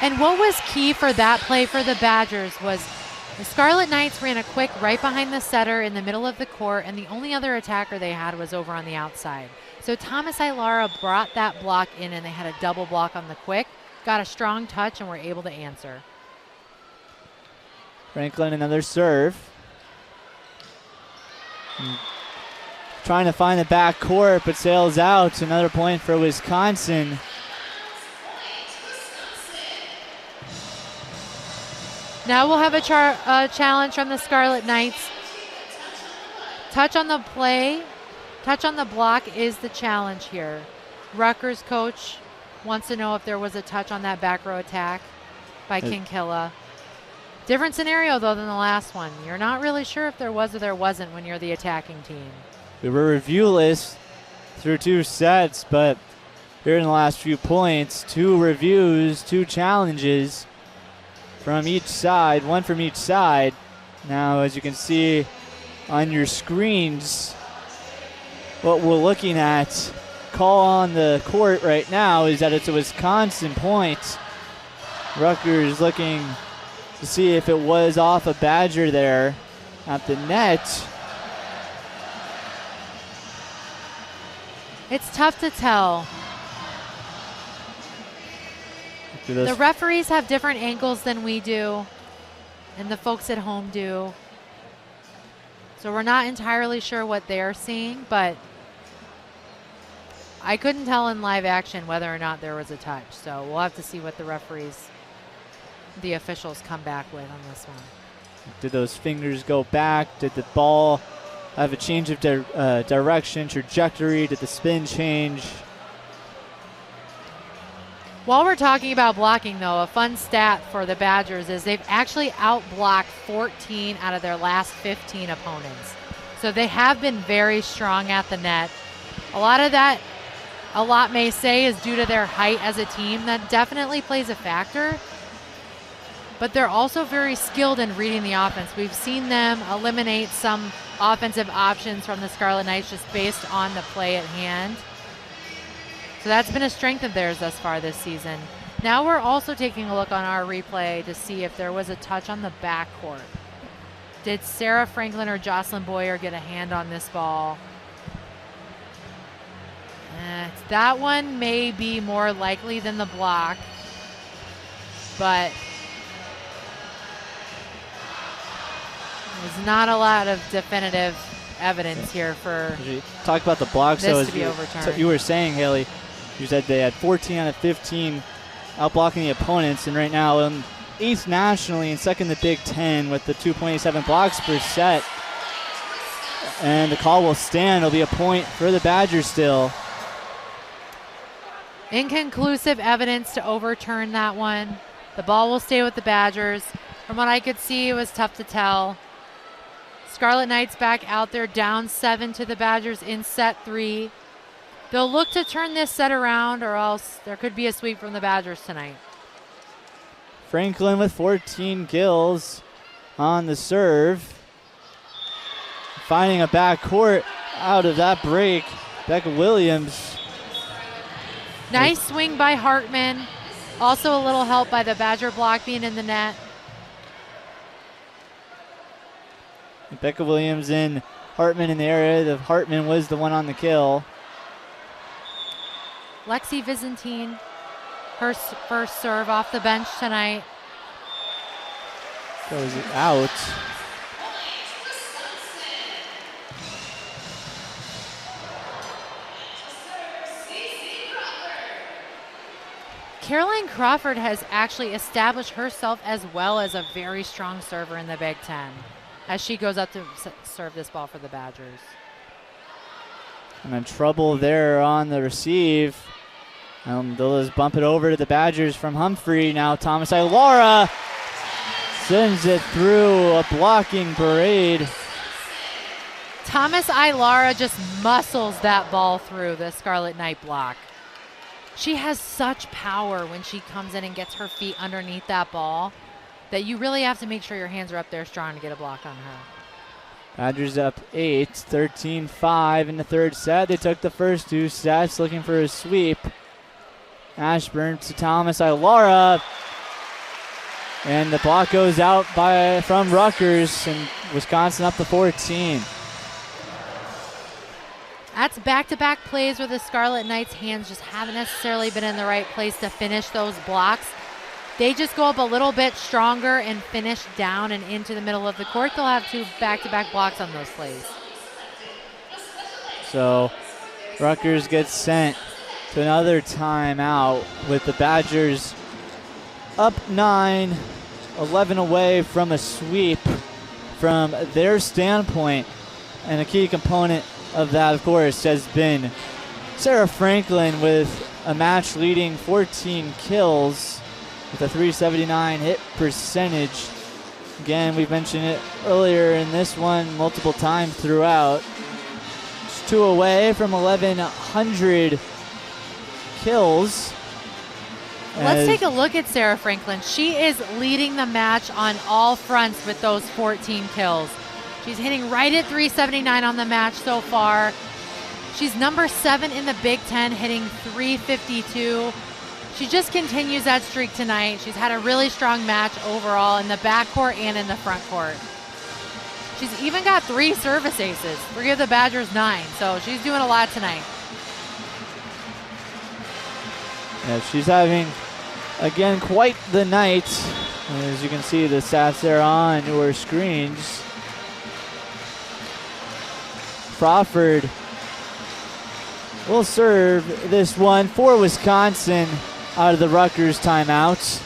And what was key for that play for the Badgers was the Scarlet Knights ran a quick right behind the setter in the middle of the court, and the only other attacker they had was over on the outside. So Thomas Ilara brought that block in, and they had a double block on the quick, got a strong touch, and were able to answer. Franklin, another serve. Trying to find the back court, but sails out. Another point for Wisconsin. Now we'll have a challenge from the Scarlet Knights. Touch on the play, touch on the block is the challenge here. Rutgers coach wants to know if there was a touch on that back row attack by Kinkilla. Different scenario, though, than the last one. You're not really sure if there was or there wasn't when you're the attacking team. We were reviewless through 2 sets, but here in the last few points, 2 reviews, 2 challenges from each side, 1 from each side. Now, as you can see on your screens, what we're looking at, call on the court right now is that it's a Wisconsin point. Rutgers looking to see if it was off a Badger there at the net. It's tough to tell. The referees have different angles than we do, and the folks at home do. So we're not entirely sure what they're seeing, but I couldn't tell in live action whether or not there was a touch. So we'll have to see what the referees, the officials, come back with on this one. Did those fingers go back? Did the ball have a change of direction, trajectory? Did the spin change? While we're talking about blocking, though, a fun stat for the Badgers is they've actually outblocked 14 out of their last 15 opponents. So they have been very strong at the net. A lot of that, a lot may say, is due to their height as a team. That definitely plays a factor. But they're also very skilled in reading the offense. We've seen them eliminate some offensive options from the Scarlet Knights just based on the play at hand. So that's been a strength of theirs thus far this season. Now we're also taking a look on our replay to see if there was a touch on the backcourt. Did Sarah Franklin or Jocelyn Boyer get a hand on this ball? That one may be more likely than the block, but there's not a lot of definitive evidence here for talk about the blocks this to be overturned. So you were saying, Haley, you said they had 14 out of 15 outblocking the opponents, and right now 8th nationally and 2nd in the Big Ten with the 2.87 blocks per set. And the call will stand. It'll be a point for the Badgers still. Inconclusive evidence to overturn that one. The ball will stay with the Badgers. From what I could see, it was tough to tell. Scarlet Knights back out there, down 7 to the Badgers in set 3. They'll look to turn this set around, or else there could be a sweep from the Badgers tonight. Franklin with 14 kills on the serve. Finding a back court out of that break. Becca Williams. Nice swing by Hartman. Also a little help by the Badger block being in the net. Becca Williams in, Hartman in the area. The Hartman was the one on the kill. Lexi Byzantine, her first serve off the bench tonight. Goes out. Caroline Crawford has actually established herself as well as a very strong server in the Big Ten as she goes up to serve this ball for the Badgers. And then trouble there on the receive. They'll just bump it over to the Badgers from Humphrey. Now Thomas Ilara sends it through a blocking parade. Thomas Ilara just muscles that ball through the Scarlet Knight block. She has such power when she comes in and gets her feet underneath that ball that you really have to make sure your hands are up there strong to get a block on her. Badgers up 8, 13-5 in the third set. They took the first 2 sets looking for a sweep. Ashburn to Thomas Ilara. And the block goes out from Rutgers, and Wisconsin up to 14. That's back-to-back plays where the Scarlet Knights' hands just haven't necessarily been in the right place to finish those blocks. They just go up a little bit stronger and finish down and into the middle of the court. They'll have 2 back-to-back blocks on those plays. So Rutgers gets sent to another timeout with the Badgers up 9, 11 away from a sweep from their standpoint. And a key component of that, of course, has been Sarah Franklin with a match-leading 14 kills with a .379 hit percentage. Again, we've mentioned it earlier in this one multiple times throughout. Just 2 away from 1,100 kills. Let's take a look at Sarah Franklin. She is leading the match on all fronts with those 14 kills. She's hitting right at .379 on the match so far. She's number 7 in the Big Ten, hitting .352. She just continues that streak tonight. She's had a really strong match overall in the backcourt and in the front court. She's even got 3 service aces, 3 of the Badgers' 9, so she's doing a lot tonight. Yeah, she's having, again, quite the night. As you can see, the stats there on her screens. Crawford will serve this one for Wisconsin out of the Rutgers timeout.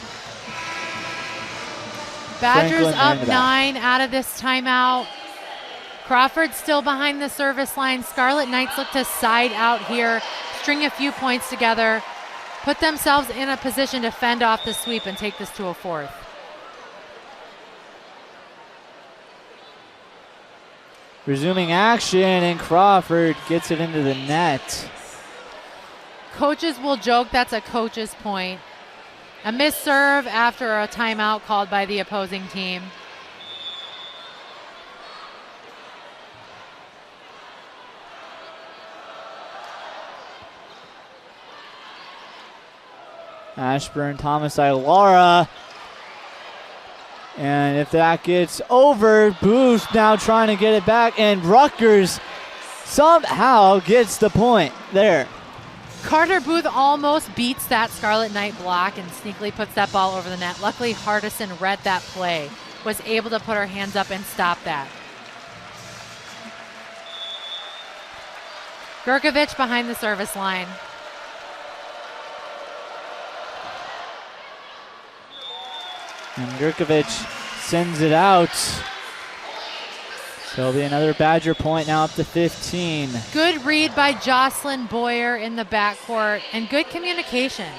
Badgers up 9 out of this timeout. Crawford still behind the service line. Scarlet Knights look to side out here, string a few points together, put themselves in a position to fend off the sweep and take this to a 4th. Resuming action, and Crawford gets it into the net. Coaches will joke that's a coach's point. A missed serve after a timeout called by the opposing team. Ashburn, Thomas Ilara. And if that gets over, Booth now trying to get it back, and Rutgers somehow gets the point there. Carter Booth almost beats that Scarlet Knight block and sneakily puts that ball over the net. Luckily, Hardison read that play, was able to put her hands up and stop that. Gurkovich behind the service line. And Gurkovich sends it out. So it'll be another Badger point now up to 15. Good read by Jocelyn Boyer in the backcourt and good communication.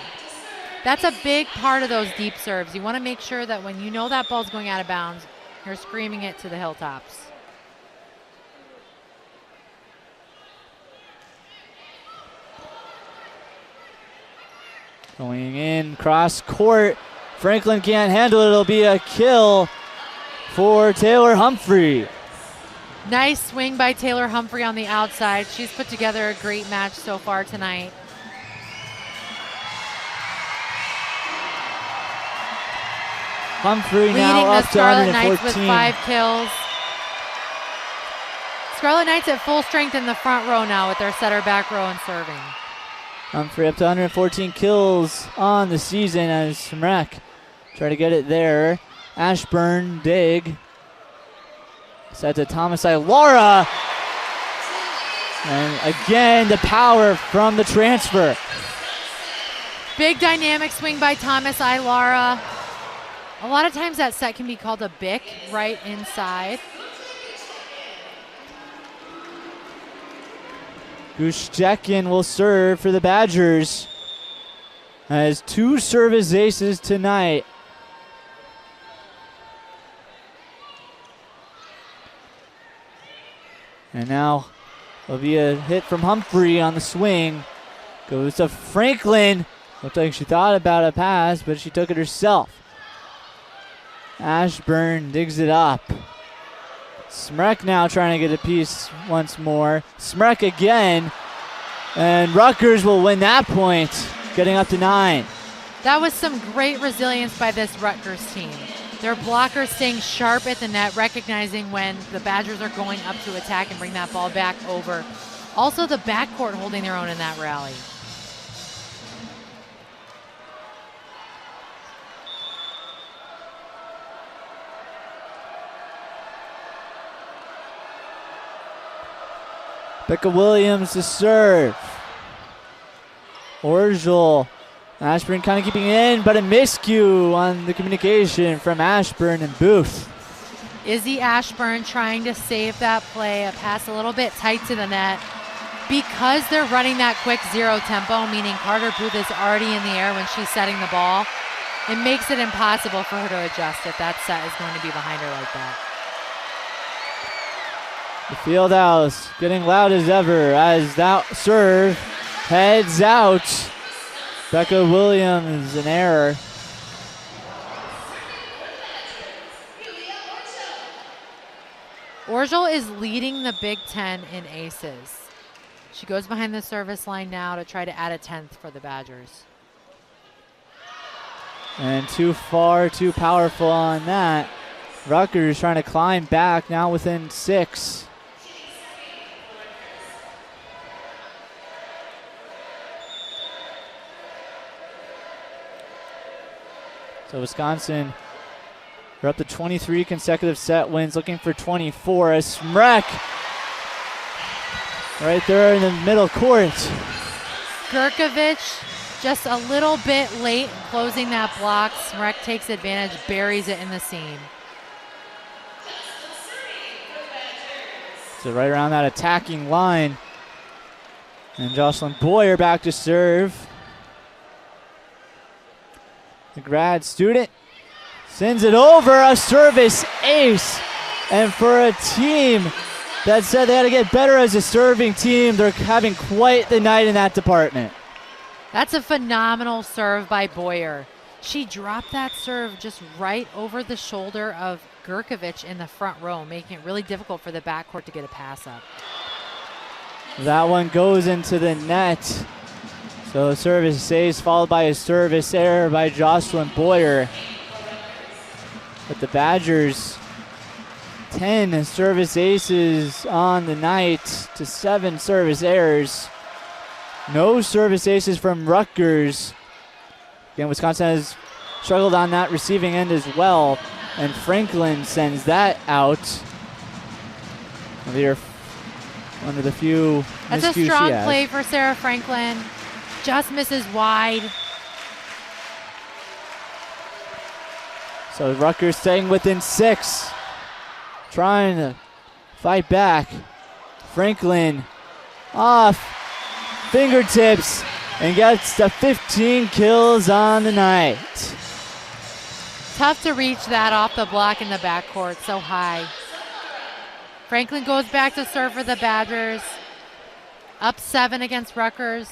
That's a big part of those deep serves. You want to make sure that when you know that ball's going out of bounds, you're screaming it to the hilltops. Going in, cross court. Franklin can't handle it. It'll be a kill for Taylor Humphrey. Nice swing by Taylor Humphrey on the outside. She's put together a great match so far tonight. Humphrey leading now the up to Scarlet 114. Knights with 5 kills. Scarlet Knights at full strength in the front row now with their setter back row and serving. Humphrey up to 114 kills on the season as Smrek try to get it there. Ashburn, dig. Set to Thomas Ilara. And again, the power from the transfer. Big dynamic swing by Thomas Ilara. A lot of times that set can be called a bick right inside. Gushchekin will serve for the Badgers. Has 2 service aces tonight. And now there'll be a hit from Humphrey on the swing. Goes to Franklin. Looked like she thought about a pass, but she took it herself. Ashburn digs it up. Smrek now trying to get a piece once more. Smrek again. And Rutgers will win that point, getting up to 9. That was some great resilience by this Rutgers team. Their blockers staying sharp at the net, recognizing when the Badgers are going up to attack and bring that ball back over. Also the backcourt holding their own in that rally. Becca Williams to serve. Orgel. Ashburn kind of keeping it in, but a miscue on the communication from Ashburn and Booth. Izzy Ashburn trying to save that play, a pass a little bit tight to the net. Because they're running that quick zero tempo, meaning Carter Booth is already in the air when she's setting the ball, it makes it impossible for her to adjust if that set is going to be behind her like that. The field house getting loud as ever as that serve heads out. Becca Williams, an error. Orgel is leading the Big Ten in aces. She goes behind the service line now to try to add a 10th for the Badgers. And too far, too powerful on that. Rutgers trying to climb back, now within 6. So Wisconsin, they're up to 23 consecutive set wins, looking for 24. As Smrek right there in the middle court. Gurkovich just a little bit late in closing that block. Smrek takes advantage, buries it in the seam. So right around that attacking line. And Jocelyn Boyer back to serve. The grad student sends it over, a service ace. And for a team that said they had to get better as a serving team, they're having quite the night in that department. That's a phenomenal serve by Boyer. She dropped that serve just right over the shoulder of Gurkovich in the front row, making it really difficult for the backcourt to get a pass up. That one goes into the net. So the service saves, followed by a service error by Jocelyn Boyer. But the Badgers, 10 service aces on the night to 7 service errors. No service aces from Rutgers. Again, Wisconsin has struggled on that receiving end as well. And Franklin sends that out. They're one of the few That's a strong play for Sarah Franklin. Just misses wide. So Rutgers staying within 6. Trying to fight back. Franklin off fingertips and gets the 15 kills on the night. Tough to reach that off the block in the backcourt, so high. Franklin goes back to serve for the Badgers. Up 7 against Rutgers.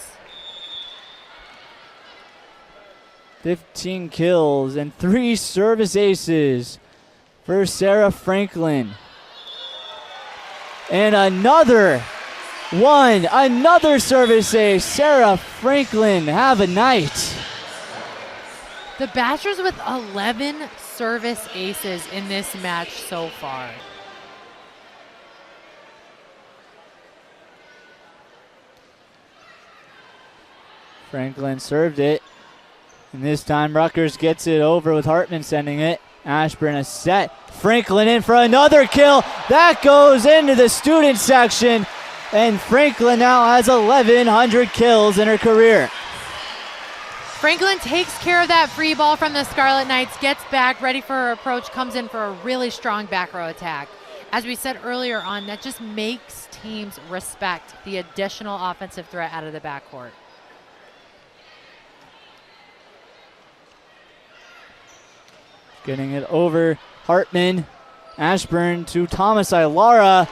15 kills and 3 service aces for Sarah Franklin. And another service ace. Sarah Franklin, have a night. The Badgers with 11 service aces in this match so far. Franklin served it. And this time Rutgers gets it over with Hartman sending it. Ashburn a set. Franklin in for another kill. That goes into the student section. And Franklin now has 1,100 kills in her career. Franklin takes care of that free ball from the Scarlet Knights, gets back, ready for her approach, comes in for a really strong back row attack. As we said earlier on, that just makes teams respect the additional offensive threat out of the backcourt. Getting it over Hartman. Ashburn to Thomas Ilara.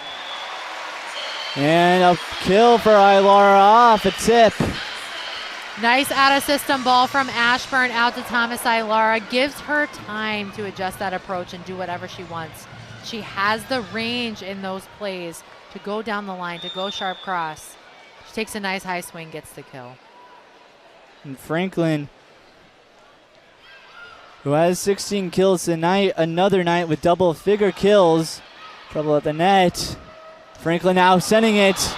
And a kill for Ilara off a tip. Nice out-of-system ball from Ashburn out to Thomas Ilara. Gives her time to adjust that approach and do whatever she wants. She has the range in those plays to go down the line, to go sharp cross. She takes a nice high swing, gets the kill. And Franklin, who has 16 kills tonight, another night with double-figure kills. Trouble at the net. Franklin now sending it,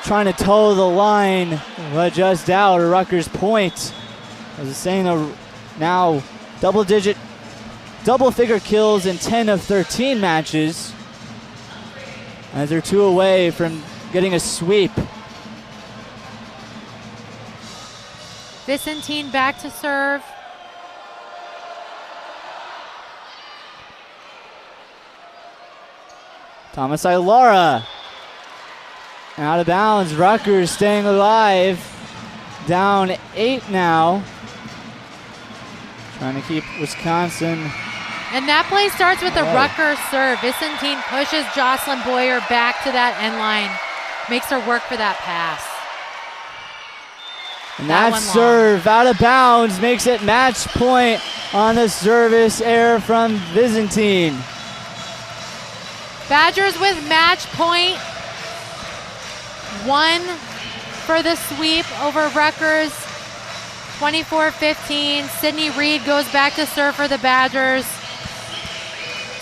trying to toe the line, but just out. A Rutgers point. I was saying, now double-figure kills in 10 of 13 matches, as they're 2 away from getting a sweep. Vicentine back to serve. Thomas Ilara out of bounds. Rutgers staying alive. Down 8 now. Trying to keep Wisconsin. And that play starts with a Rutgers serve. Vicentine pushes Jocelyn Boyer back to that end line. Makes her work for that pass. And that serve out of bounds makes it match point on the service error from Byzantine. Badgers with match point. 1 for the sweep over Rutgers. 24-15. Sydney Reed goes back to serve for the Badgers.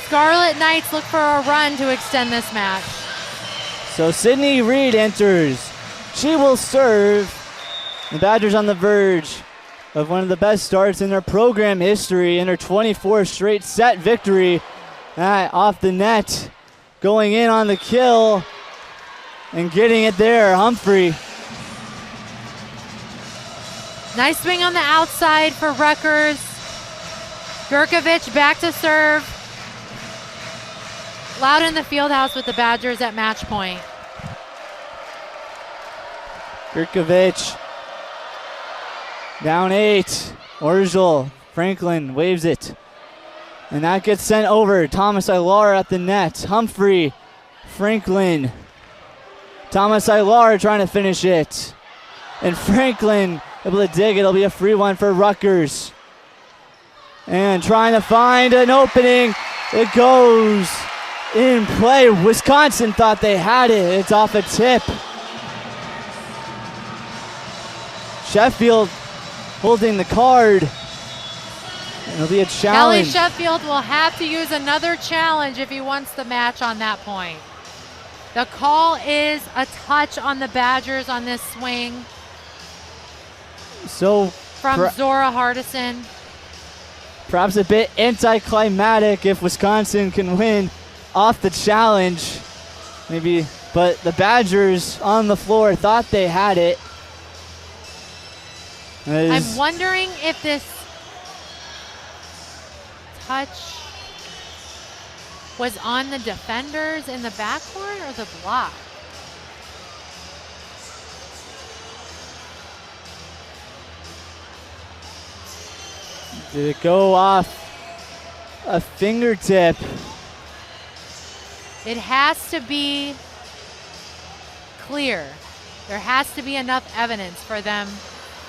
Scarlet Knights look for a run to extend this match. So Sydney Reed enters. She will serve. The Badgers on the verge of one of the best starts in their program history in their 24th straight set victory. Off the net, going in on the kill and getting it there, Humphrey. Nice swing on the outside for Rutgers. Gurkovich back to serve. Loud in the field house with the Badgers at match point. Gurkovich down 8. Orgel, Franklin waves it. And that gets sent over. Thomas Ilar at the net. Humphrey, Franklin. Thomas Ilar trying to finish it. And Franklin able to dig it. It'll be a free one for Rutgers. And trying to find an opening. It goes in play. Wisconsin thought they had it. It's off a tip. Sheffield holding the card. It'll be a challenge. Kelly Sheffield will have to use another challenge if he wants the match on that point. The call is a touch on the Badgers on this swing. So from Zora Hardison. Perhaps a bit anticlimactic if Wisconsin can win off the challenge. Maybe, but the Badgers on the floor thought they had it. I'm wondering if this touch was on the defenders in the backcourt or the block. Did it go off a fingertip? It has to be clear. There has to be enough evidence for them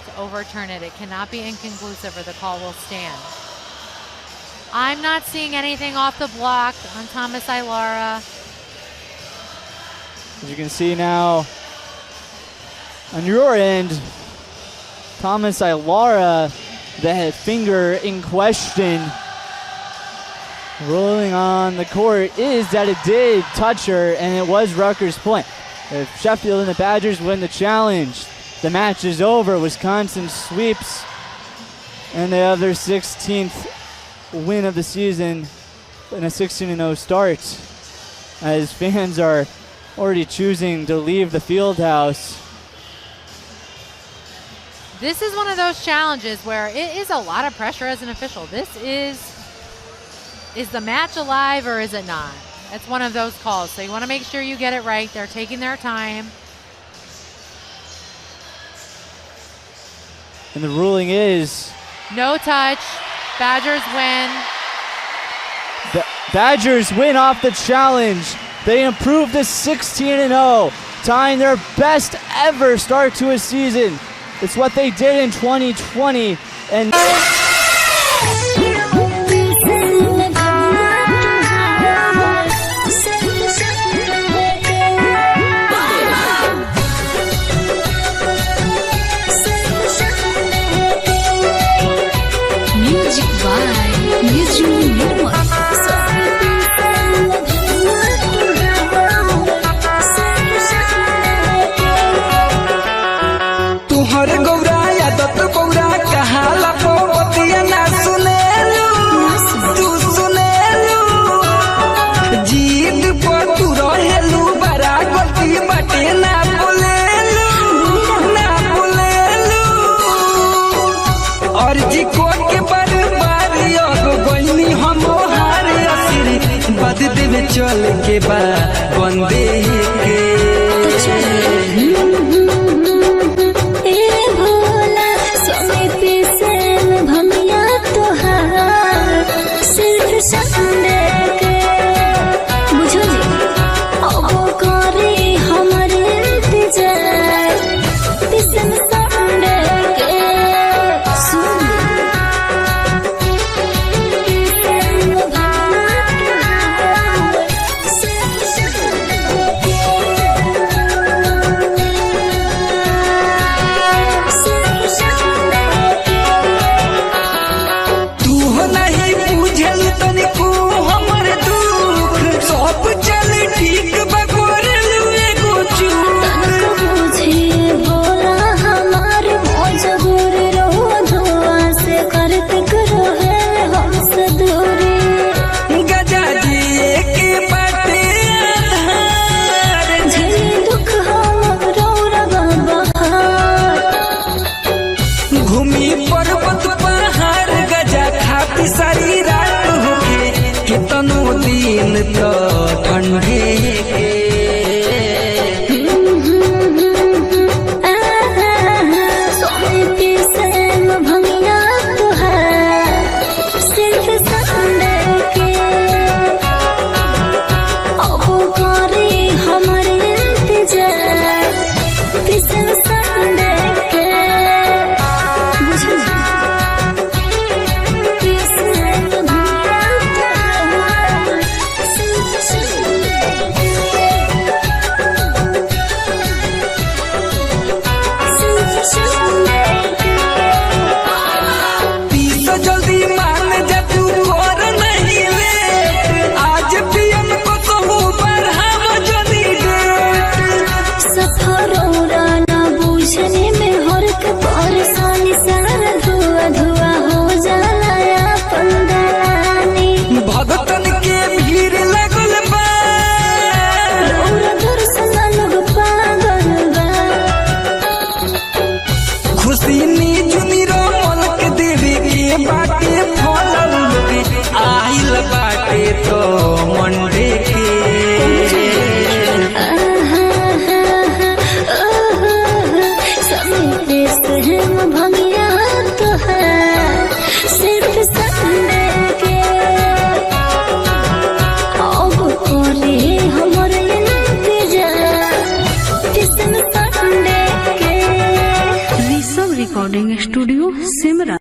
to overturn it. It cannot be inconclusive or the call will stand. I'm not seeing anything off the block on Thomas Ilara. As you can see now on your end, Thomas Ilara, the finger in question, rolling on the court, is that it did touch her and it was Rutgers' point. If Sheffield and the Badgers win the challenge, the match is over. Wisconsin sweeps and they have their 16th win of the season in a 16-0 start, as fans are already choosing to leave the field house. This is one of those challenges where it is a lot of pressure as an official. This is the match alive or is it not? It's one of those calls. So you want to make sure you get it right. They're taking their time. And the ruling is no touch. Badgers win. Badgers win off the challenge. They improved to 16-0, tying their best ever start to a season. It's what they did in 2020, and चल के बाद बंदे के भोला समय पे cell भमिया तोहार सिर्फ Sunday के बुझो जी अब करे हमारे इंतजार तिसन संडे के सुन सारी रात होके कितनो दिन तो ठंडे के सोने पे सेम भमिया तोहार सिर्फ संडे के अब करे हमारे इंतजार तिसन संडे के बुझो आइल बाटे तो मंडे के भमिया तो है सिर्फ संडे के अब करे हमारे इंतजार किसन संडे के ऋषभ रिकॉर्डिंग स्टूडियो सिमरा।